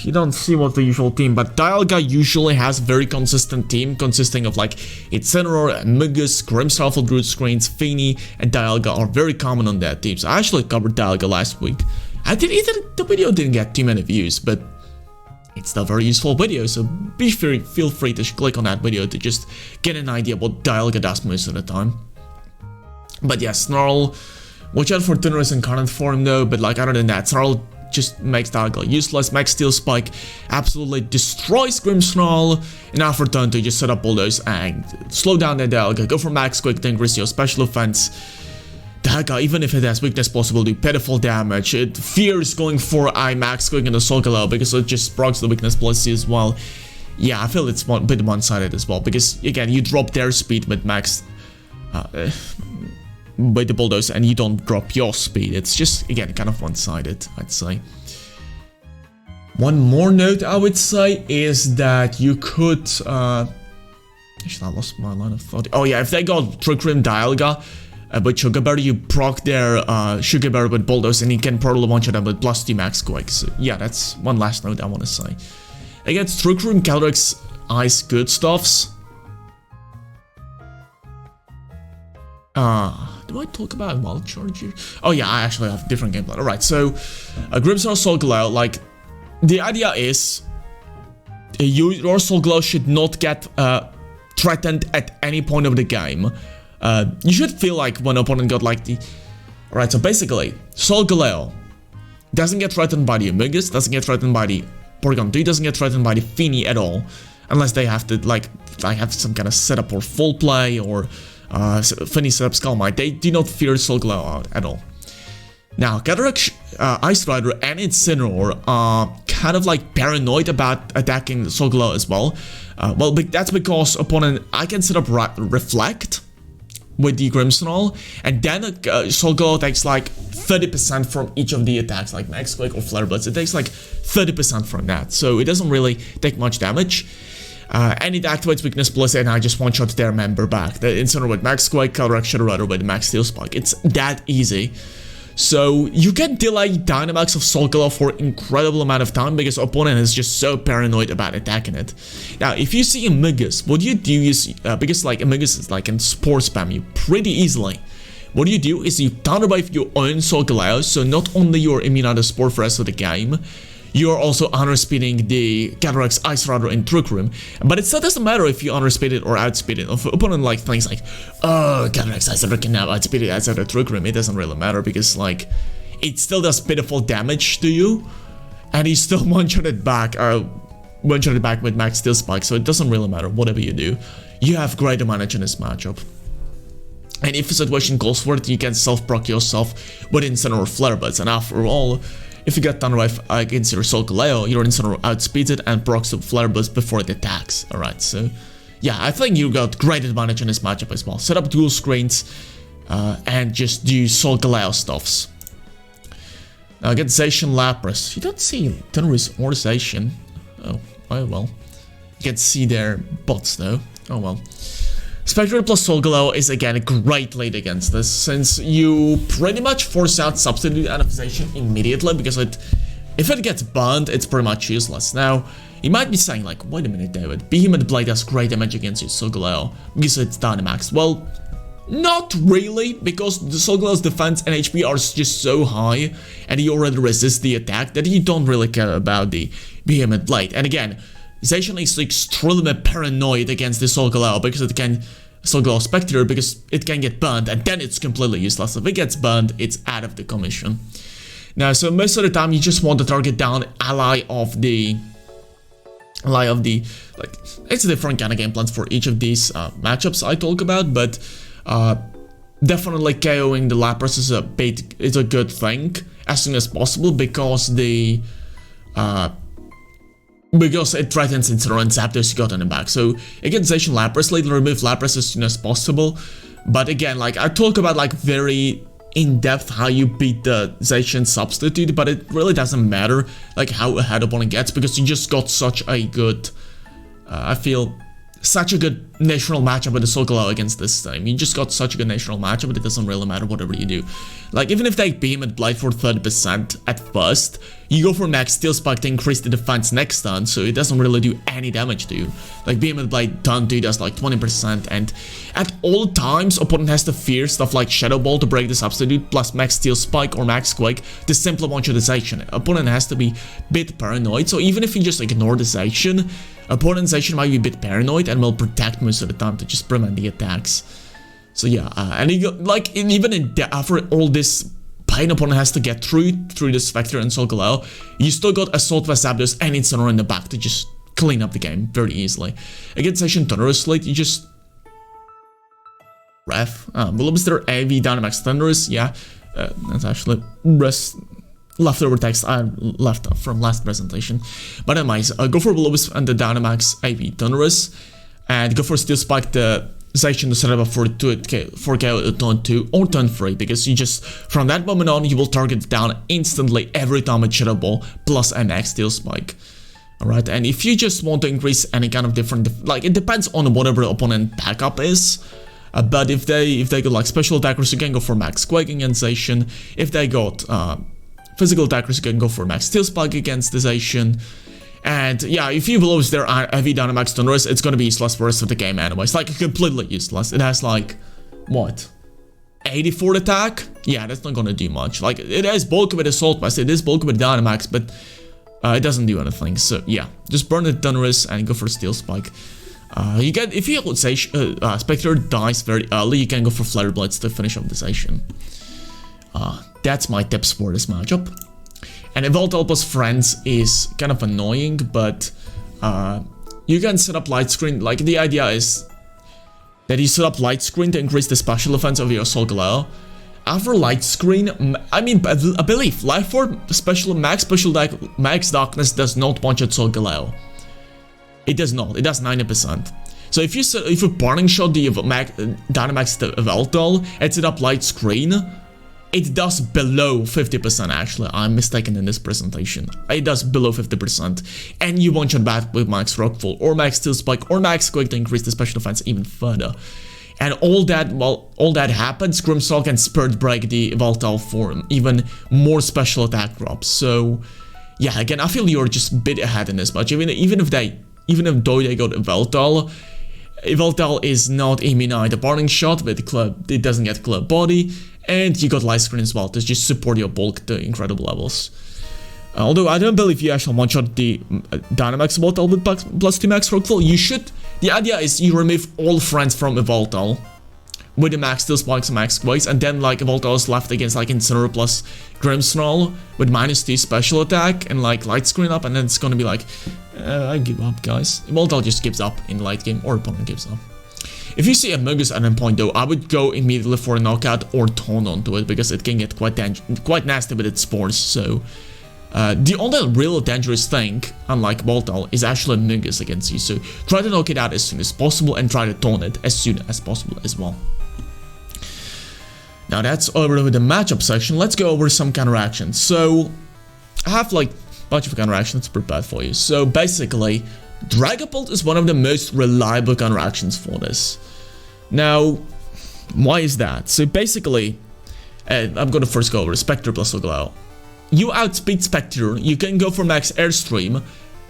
You don't see what the usual team, but Dialga usually has very consistent team consisting of like Incineroar, Mugus, Grimmsnarl for Root Screens, Feeny, and Dialga are very common on that team. So I actually covered Dialga last week. The video didn't get too many views, but it's still a very useful video, so feel free to click on that video to just get an idea what Dialga does most of the time. But yeah, Snarl, watch out for Thundurus incarnate form though, but like other than that, Snarl just makes Dialga useless. Max Steel Spike absolutely destroys Grimmsnarl, and after turn 2 just set up Bulldoze and slow down the Dialga, go for Max Quick to increase your special offense. Dialga, even if it has weakness possible, do pitiful damage. It fears going for Max Quick in the Solgaleo because it just procs the weakness policy as well. Yeah, I feel it's a bit one-sided as well, because again, you drop their speed with Max with the Bulldoze and you don't drop your speed. It's just, again, kind of one-sided, I'd say. One more note I would say is that you could... actually, I lost my line of thought. Oh yeah, if they got Trick Room Dialga with Sugar Berry, you proc their Sugar Berry with Bulldoze and you can probably one-shot them with +2 Max Quick. So yeah, that's one last note I want to say. Against Trick Room Calyrex Ice Good Stuffs. Do I talk about Wild Charge here? Oh yeah, I actually have a different gameplay. Alright, so Grimmsnarl Solgaleo, like, the idea is your Solgaleo should not get threatened at any point of the game. You should feel like when opponent got like the... Alright, so basically, Solgaleo doesn't get threatened by the Amigas, doesn't get threatened by the Porygon 3, doesn't get threatened by the Fini at all. Unless they have to, like have some kind of setup or full play or Fini setup Skullmite. They do not fear Solgaleo at all. Now, Cataracts, Ice Rider and Incineroar are kind of like paranoid about attacking Solgaleo as well. Well, that's because opponent, I can set up Reflect with the Grimmsnarl, and then Solgaleo takes like 30% from each of the attacks, like Max Quake or Flare Blitz. It takes like 30% from that, so it doesn't really take much damage. And it activates Weakness Plus, and I just one-shot their member back. The Incineroar with Max Quake, Cataract Shadow Rider with Max Steel Spike. It's that easy. So you can delay Dynamax of Solgaleo for an incredible amount of time because opponent is just so paranoid about attacking it. Now, if you see Amigas, what you do is, because like Amigas is like in Spore Spam you pretty easily. What you do is you counterwave your own Solgaleo, so not only you're immune out of Spore for the rest of the game, you're also underspeeding the Cataract's Ice Rider in Trick Room. But it still doesn't matter if you underspeed it or outspeed it. If opponent like things like, oh, Cataract's Ice Rider can now outspeed it outside of Trick Room, it doesn't really matter because like, it still does pitiful damage to you. And he still one-shotted back, with Max Steel Spike, so it doesn't really matter, whatever you do. You have great advantage in this matchup. And if the situation calls for it, you can self-proc yourself with Incineroar or Flare Blitz, and after all, if you get Thunderwave against your Solgaleo, your Incineroar outspeeds it and procs the Flare Blitz before it attacks. Alright, so yeah, I think you got great advantage in this matchup as well. Set up dual screens and just do Solgaleo stuffs. Now get Zacian Lapras. You don't see Thunderous or Zacian. Oh well. You can see their bots though. Oh well. Spectrier plus Solgaleo is again a great lead against this, since you pretty much force out Substitute Adaptation immediately, because if it gets burned, it's pretty much useless. Now, you might be saying like, wait a minute David, Behemoth Blade does great damage against your Solgaleo, because it's Dynamax. Well, not really, because the Solgaleo's defense and HP are just so high, and he already resists the attack, that you don't really care about the Behemoth Blade. And again, Zacian is extremely paranoid against the Solgaleo because it can Solgaleo Spectrier because it can get burned and then it's completely useless. If it gets burned, it's out of the commission. Now, so most of the time you just want to target down ally of the like, it's a different kind of game plans for each of these matchups I talk about, but definitely KOing the Lapras is a good thing as soon as possible because because it threatens Incineroar and Zapdos you got on the back. So against Zacian Lapras, later remove Lapras as soon as possible. But again, like I talk about like very in-depth how you beat the Zacian substitute, but it really doesn't matter like how ahead opponent gets because you just got such a good, I feel, such a good national matchup with the Solgaleo against this team. You just got such a good national matchup, but it doesn't really matter whatever you do. Like, even if they Behemoth Blade for 30% at first, you go for Max Steel Spike to increase the defense next turn, so it doesn't really do any damage to you. Like, Behemoth Blade turn 2 does like 20%, and at all times, opponent has to fear stuff like Shadow Ball to break the substitute, plus Max Steel Spike or Max Quake to simply one-shot the Zacian. Opponent has to be a bit paranoid, so even if you just ignore the Zacian, opponent's Zacian might be a bit paranoid and will protect most of the time to just prevent the attacks. So yeah, and you got, like, even after all this pain opponent has to get through this Spectrier and Solgaleo, you still got Assault Vest Zapdos and Incineroar in the back to just clean up the game very easily. Against Zacian Thunderous Slate, you just Bulbasaur AV Dynamax Thunderous, yeah, that's actually leftover text I left from last presentation. But anyways, go for Bulbasaur and the Dynamax AV Thunderous, and go for Steel Spike the Zacian to set up for KO turn 2 or turn 3, because you just, from that moment on, you will target down instantly every time with Shadow Ball plus an Max Steel Spike. Alright, and if you just want to increase any kind of different, like, it depends on whatever the opponent backup is. But if they got like special attackers, you can go for Max Quake against Zacian. If they got physical attackers, you can go for Max Steel Spike against the Zacian. And yeah, if you lose their heavy Dynamax Thunderous, it's gonna be useless for the rest of the game anyway. It's like completely useless. It has like, what, 84 attack? Yeah, that's not gonna do much. Like, it has bulk with Assault Vest, it is bulk with Dynamax, but it doesn't do anything. So yeah, just burn the Thunderous and go for Steel Spike. You can, if your Spectrier dies very early, you can go for Flare Blades to finish off the Station. That's my tips for this matchup. And Evoltal plus Friends is kind of annoying, but you can set up Light Screen. Like, the idea is that you set up Light Screen to increase the special defense of your Solgaleo. After Light Screen, I mean, I believe Life Form Max Darkness does not one-shot Solgaleo. It does not. It does 90%. So if you Burning Shot the Dynamax the Evoltal and set up Light Screen, it does below 50% actually. I'm mistaken in this presentation. It does below 50%. And you one-shot back with Max Rockfall or Max Steel Spike or Max Quick to increase the special defense even further. And all that happens, Grimmsnarl can Spirit Break the Evoltal for even more special attack drops. So yeah, again, I feel you're just a bit ahead in this match. Even if they got Evoltal, Evoltal is not immunized to Burning Shot, but it doesn't get Club Body. And you got Light Screen as well to just support your bulk to incredible levels. Although I don't believe you actually one-shot the Dynamax Evoltal with plus 2 Max Rockfall. You should. The idea is you remove all friends from Evoltal with the Max Steel Spikes and Max Quakes, and then like Evoltal is left against like Incineroar plus Grimmsnarl with -2 special attack and like Light Screen up, and then it's gonna be like, I give up, guys. Evoltal just gives up in late game, or opponent gives up. If you see a Mungus at any point though, I would go immediately for a knockout or taunt onto it, because it can get quite nasty with its spores. So the only real dangerous thing, unlike Evoltal, is actually Mungus against you. So try to knock it out as soon as possible and try to taunt it as soon as possible as well. Now that's over with the matchup section. Let's go over some counteractions. So I have like a bunch of counteractions prepared for you. So basically, Dragapult is one of the most reliable counteractions for this. Now, why is that? So basically, I'm gonna first go over Spectrier plus Solgaleo. You outspeed Spectrier, you can go for max Airstream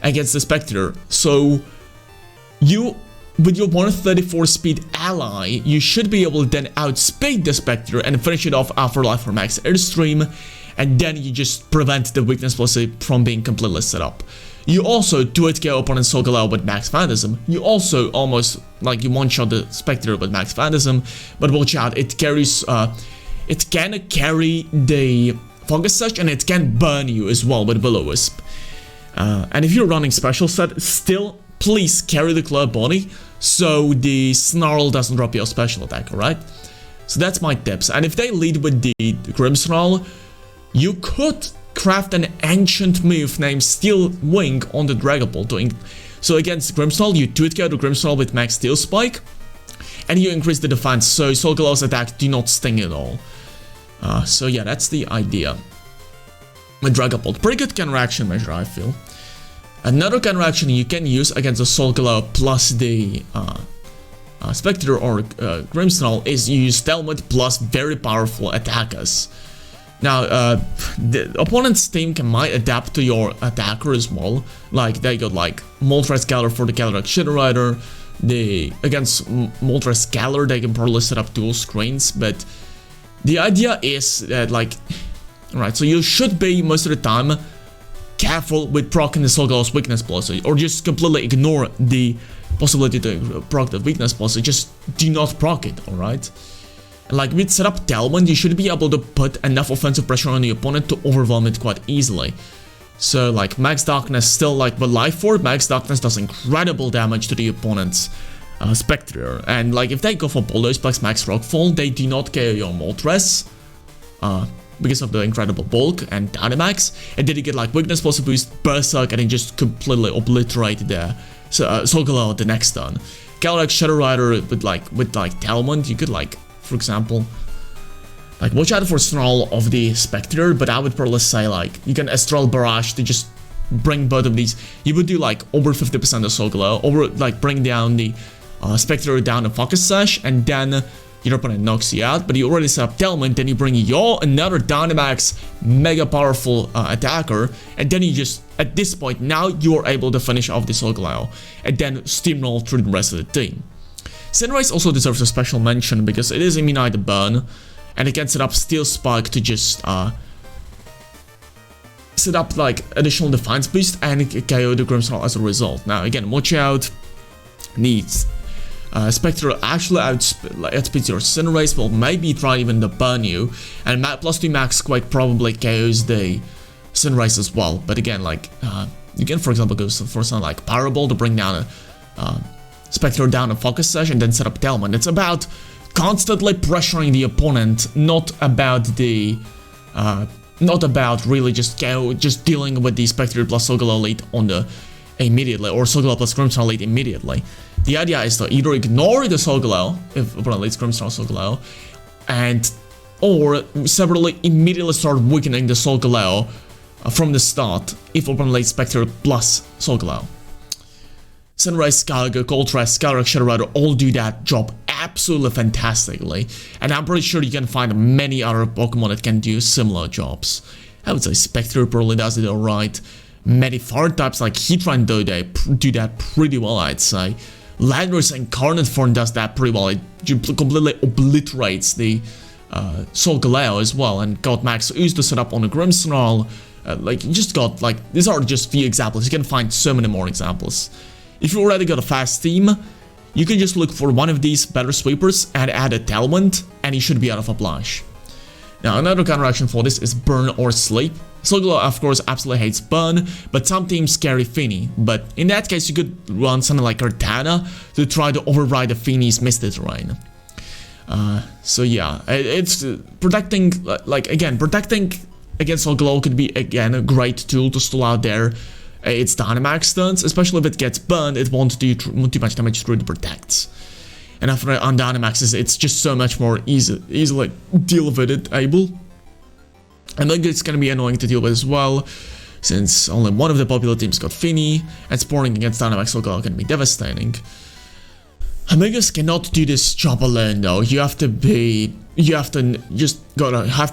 against the Spectrier. So you, with your 134 speed ally, you should be able to then outspeed the Spectrier and finish it off after Life for max Airstream, and then you just prevent the weakness plus from being completely set up. You also 2-hit KO opponent Solgaleo with Max Phantasm. You also almost, like, you one-shot the Spectrier with Max Phantasm, but watch out, it carries, it can carry the Focus Sash and it can burn you as well with Will-O-Wisp. And if you're running Special Set, still, please carry the Club Body so the Snarl doesn't drop your special attack, alright? So that's my tips. And if they lead with the Grimmsnarl, you could craft an ancient move named Steel Wing on the Dragapult. So against Grimmsnarl, you 2-hit KO the Grimmsnarl with Max Steel Spike, and you increase the defense, so Solgaleo's attack do not sting at all. So yeah, that's the idea. With Dragapult, pretty good counteraction measure, I feel. Another counteraction you can use against the Solgaleo plus the Spectrier or Grimmsnarl is you use Telmet plus very powerful attackers. Now, the opponent's team might adapt to your attacker as well. Like, they got like Moltres Galar for the Calyrex Shadow Rider. Against Moltres Galar, they can probably set up dual screens, but the idea is that, like, alright, so you should be most of the time careful with proccing the Solgaleo's weakness plus, or just completely ignore the possibility to proc the weakness plus, just do not proc it, alright? Like, with setup Talmud, you should be able to put enough offensive pressure on the opponent to overwhelm it quite easily. So, like, Max Darkness still, like, with Life Orb, Max Darkness does incredible damage to the opponent's Spectrier. And, like, if they go for Bulldoze plus Max Rockfall, they do not KO your Moltres, because of the incredible bulk and Dynamax. And then you get, like, Weakness plus boost, Berserk, and then just completely obliterate the Solgaleo the next turn. Calyrex Shadow Rider with Talmud, you could, like, for example, like, watch out for Snarl of the Spectrier, but I would probably say, like, you can Astral Barrage to just bring both of these. You would do, like, over 50% of Solgaleo, like, bring down the Spectrier down a Focus Sash, and then your opponent knocks you out, but you already set up Telmet, then you bring another Dynamax mega powerful attacker, and then you just, at this point, now you are able to finish off the Solgaleo, and then steamroll through the rest of the team. Cinderace also deserves a special mention because it is immunized to burn, and it can set up Steel Spike to just set up like additional defense boost and KO the Grimmsnarl as a result. Now again, watch out needs. Spectrier actually outspeeds your Cinerace, will maybe try even to burn you, and +2 max quake probably KOs the Cinerace as well. But again, like, you can for example go for something like Parabol to bring down a Spectrier down a focus session, then set up Tailman. It's about constantly pressuring the opponent, not about really just dealing with the Spectrier plus Solgaleo lead on the immediately, or Solgaleo plus Grimmsnarl lead immediately. The idea is to either ignore the Solgaleo, if opponent leads Grimmsnarl Solgaleo, or separately immediately start weakening the Solgaleo from the start, if opponent leads Spectrier plus Solgaleo. Sunrise, Skylark, Coltress, Skylark, Shadow Rider all do that job absolutely fantastically, and I'm pretty sure you can find many other Pokemon that can do similar jobs. I would say Spectrier probably does it alright. Many fire types like Heatran do that pretty well, I'd say. Landorus Incarnate Form does that pretty well. It completely obliterates the Solgaleo as well, and got Max Ooze to set up on a Grimmsnarl. Like, you just got, like, these are just few examples. You can find so many more examples. If you already got a fast team, you can just look for one of these better sweepers and add a Tailwind, and you should be out of Oblige. Now, another counteraction for this is Burn or Sleep. Solgaleo, of course, absolutely hates Burn, but some teams carry Fini. But in that case, you could run something like Cortana to try to override the Fini's Misty Terrain. So yeah, it's protecting, protecting against Solgaleo could be, again, a great tool to stall out there. It's Dynamax stunts, especially if it gets burned, it won't do too much damage through the protects. And after on Dynamaxes, it's just so much more easily deal with it able. And then it's gonna be annoying to deal with as well, since only one of the popular teams got Fini, and sporting against Dynamax Solgaleo can be devastating. Amigas cannot do this job alone though. You have to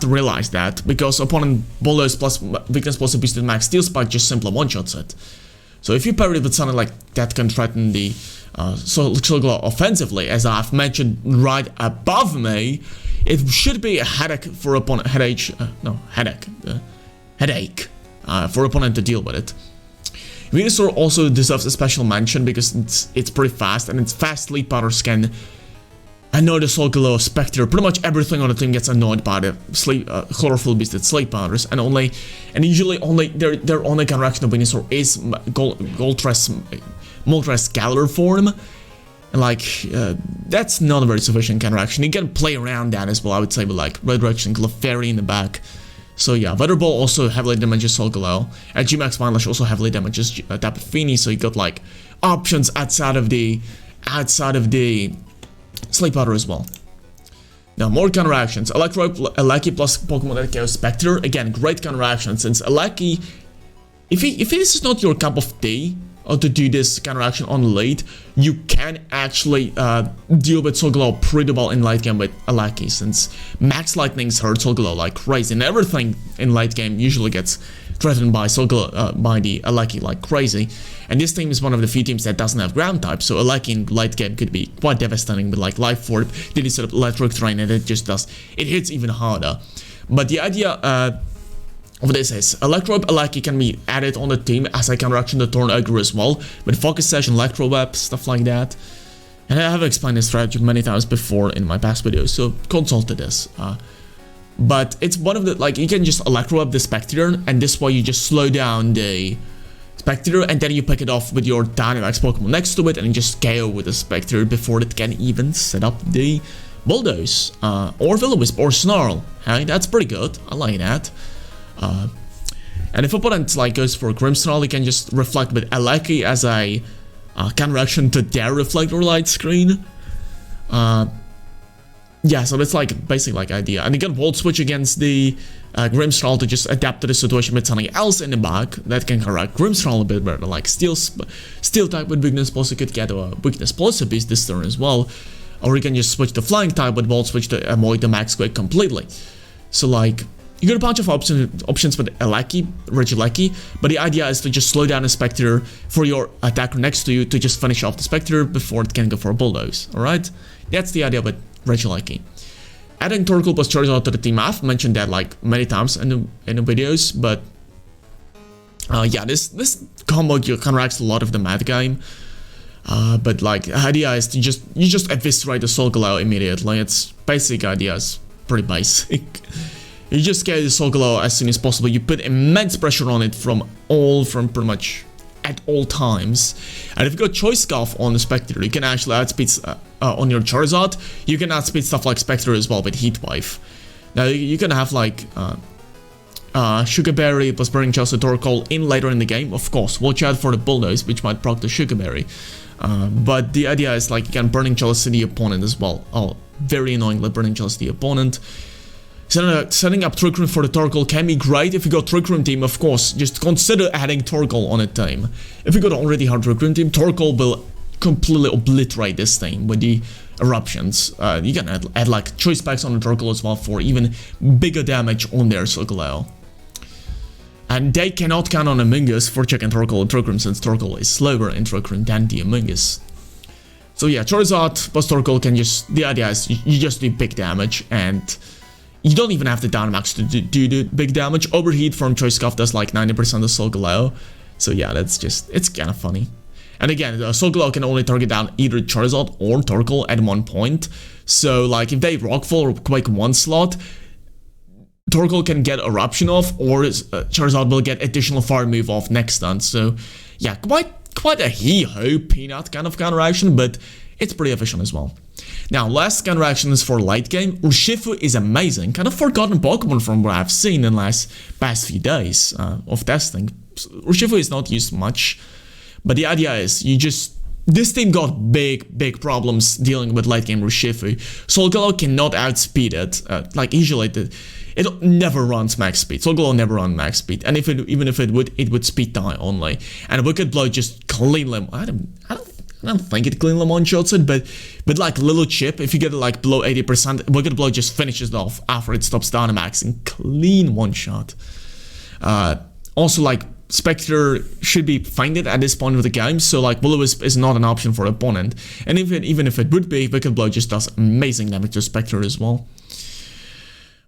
realize that, because opponent Bolos plus weakness plus a boosted max steel spike just simply one-shots it. So if you pair it with something like that can threaten the Solgaleo offensively, as I've mentioned right above me, it should be a headache for opponent headache for opponent to deal with it. Venusaur also deserves a special mention because it's pretty fast, and its fast sleep powders can annoy the Solgaleo Spectrier. Pretty much everything on the team gets annoyed by the chlorophyll boosted sleep powders, and usually their only counteraction of Venusaur is Moltres Galar form. And like that's not a very sufficient counteraction. You can play around that as well, I would say, with like Red Reaction, Clefairy in the back. So yeah, Weather Ball also heavily damages Solgaleo, and G-Max Mindlash also heavily damages Tapu Fini, so you got like options outside of the Sleep Powder as well. Now more counteractions. Eleki plus Pokemon that KO Spectre, again great counteraction, since Eleki, if this is not your cup of tea, or to do this counteraction on late, you can actually deal with Solgaleo pretty well in late game with Eleki, since Max Lightnings hurt Solgaleo like crazy, and everything in late game usually gets threatened by by the Eleki like crazy. And this team is one of the few teams that doesn't have ground type, so Eleki in late game could be quite devastating with like Life Orb, then you set up Electric Terrain, and it hits even harder. But the idea of this is Eleki can be added on the team as a counteraction to Tornado as well, with Focus Session, Electro Web, stuff like that. And I have explained this strategy many times before in my past videos, so consult this. But it's one of the, like, you can just Electro Web the Spectrier, and this way you just slow down the Spectrier, and then you pick it off with your Dynamax Pokemon next to it, and you just KO with the Spectrier before it can even set up the Bulldoze, or Will-O-Wisp, or Snarl. Hey, that's pretty good, I like that. And if opponent like goes for Grimmsnarl, you can just reflect with Eleki as a counteraction to their Reflector Light screen. Yeah, so that's like basically like idea. And you can Volt Switch against the Grimmsnarl to just adapt to the situation with something else in the back that can correct Grimmsnarl a bit better, like Steel type with Weakness Plus. You could get a Weakness Plus a beast this turn as well, or you can just switch the Flying type with Volt Switch to avoid the Max Quake completely. So like, you got a bunch of options with Regieleki, but the idea is to just slow down a Spectre for your attacker next to you to just finish off the Spectre before it can go for a Bulldoze, alright? That's the idea with Regieleki. Adding Torkoal plus Charizard to the team, I've mentioned that like many times in the videos, but yeah, this combo counteracts a lot of the Metagame. But like, idea is to you just eviscerate the Solgaleo immediately. Its basic idea is pretty basic. You just get the Solgaleo as soon as possible. You put immense pressure on it from pretty much at all times. And if you got Choice Scarf on the Spectrier, you can actually outspeed on your Charizard. You can outspeed stuff like Spectrier as well with Heat Wave. Now you can have like Sugar Berry plus Burning Chelsea Torkoal in later in the game. Of course, watch out for the Bulldoze, which might proc the Sugar Berry. But the idea is like you can Burning Chalice the opponent as well. Oh, very annoyingly Burning Chalice the opponent. Setting up Trick Room for the Torkoal can be great. If you got Trick Room team, of course, just consider adding Torkoal on a team. If you got already hard Trick Room team, Torkoal will completely obliterate this team with the eruptions. You can add like choice packs on the Torkoal as well for even bigger damage on their Solgaleo. And they cannot count on Amoonguss for checking Torkoal and Trick Room, since Torkoal is slower in Trick Room than the Amoonguss. So yeah, Charizard plus Torkoal can just, the idea is you just do big damage, and you don't even have the Dynamax to do the big damage. Overheat from Choice Scarf does like 90% of Solgaleo. So yeah, that's just, it's kind of funny. And again, Solgaleo can only target down either Charizard or Torkoal at one point. So like if they Rockfall or Quake one slot, Torkoal can get Eruption off, or Charizard will get additional Fire move off next turn. So yeah, quite a hee-ho peanut kind of counteraction, but it's pretty efficient as well. Now, last counteraction is for late game. Urshifu is amazing, kind of forgotten Pokemon from what I've seen in the past few days of testing. Urshifu is not used much, but the idea is this team got big problems dealing with late game Urshifu. Solgaleo cannot outspeed it, like usually it never runs max speed. Solgaleo never runs max speed, and even if it would speed die only. And Wicked Blow just cleanly, I don't think it cleanly one-shots it, but like little chip, if you get it like below 80%, Wicked Blow just finishes it off after it stops Dynamaxing. Clean one-shot. Also, like, Spectre should be fainted at this point of the game, so like Will-O-Wisp is not an option for opponent. And even if it would be, Wicked Blow just does amazing damage to Spectre as well.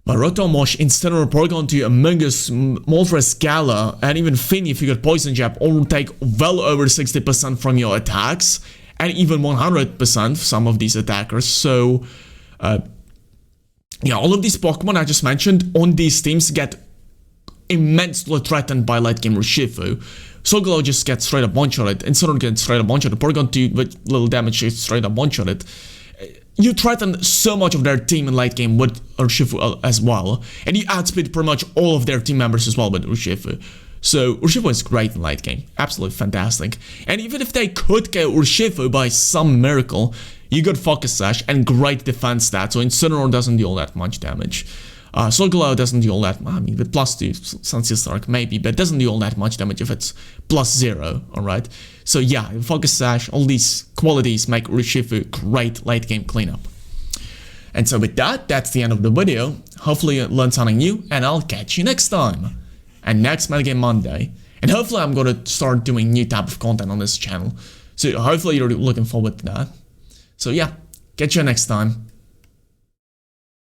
But Rotom-Wash, instead of Porygon to Amoonguss, Moltres, Gala, and even Finny if you got Poison Jab, all will take well over 60% from your attacks, and even 100% some of these attackers. So, yeah, all of these Pokemon I just mentioned on these teams get immensely threatened by late game Urshifu. Solgaleo just gets straight up one-shotted, instead of getting straight up one-shotted, Porygon 2 with little damage gets straight up one-shotted. You threaten so much of their team in late game with Urshifu as well, and you outspeed pretty much all of their team members as well with Urshifu. So Urshifu is great in late game, absolutely fantastic. And even if they could get Urshifu by some miracle, you got Focus Sash and great defense stats, so Incineroar doesn't deal that much damage. Solgaleo doesn't deal that, I mean, with +2, Sunseal Stark maybe, but doesn't deal that much damage if it's +0, alright? So yeah, Focus Sash, all these qualities make Urshifu great late game cleanup. And so with that, that's the end of the video. Hopefully you learned something new, and I'll catch you next time. And next Metagame Monday. And hopefully I'm gonna start doing new type of content on this channel. So hopefully you're looking forward to that. So yeah, catch you next time.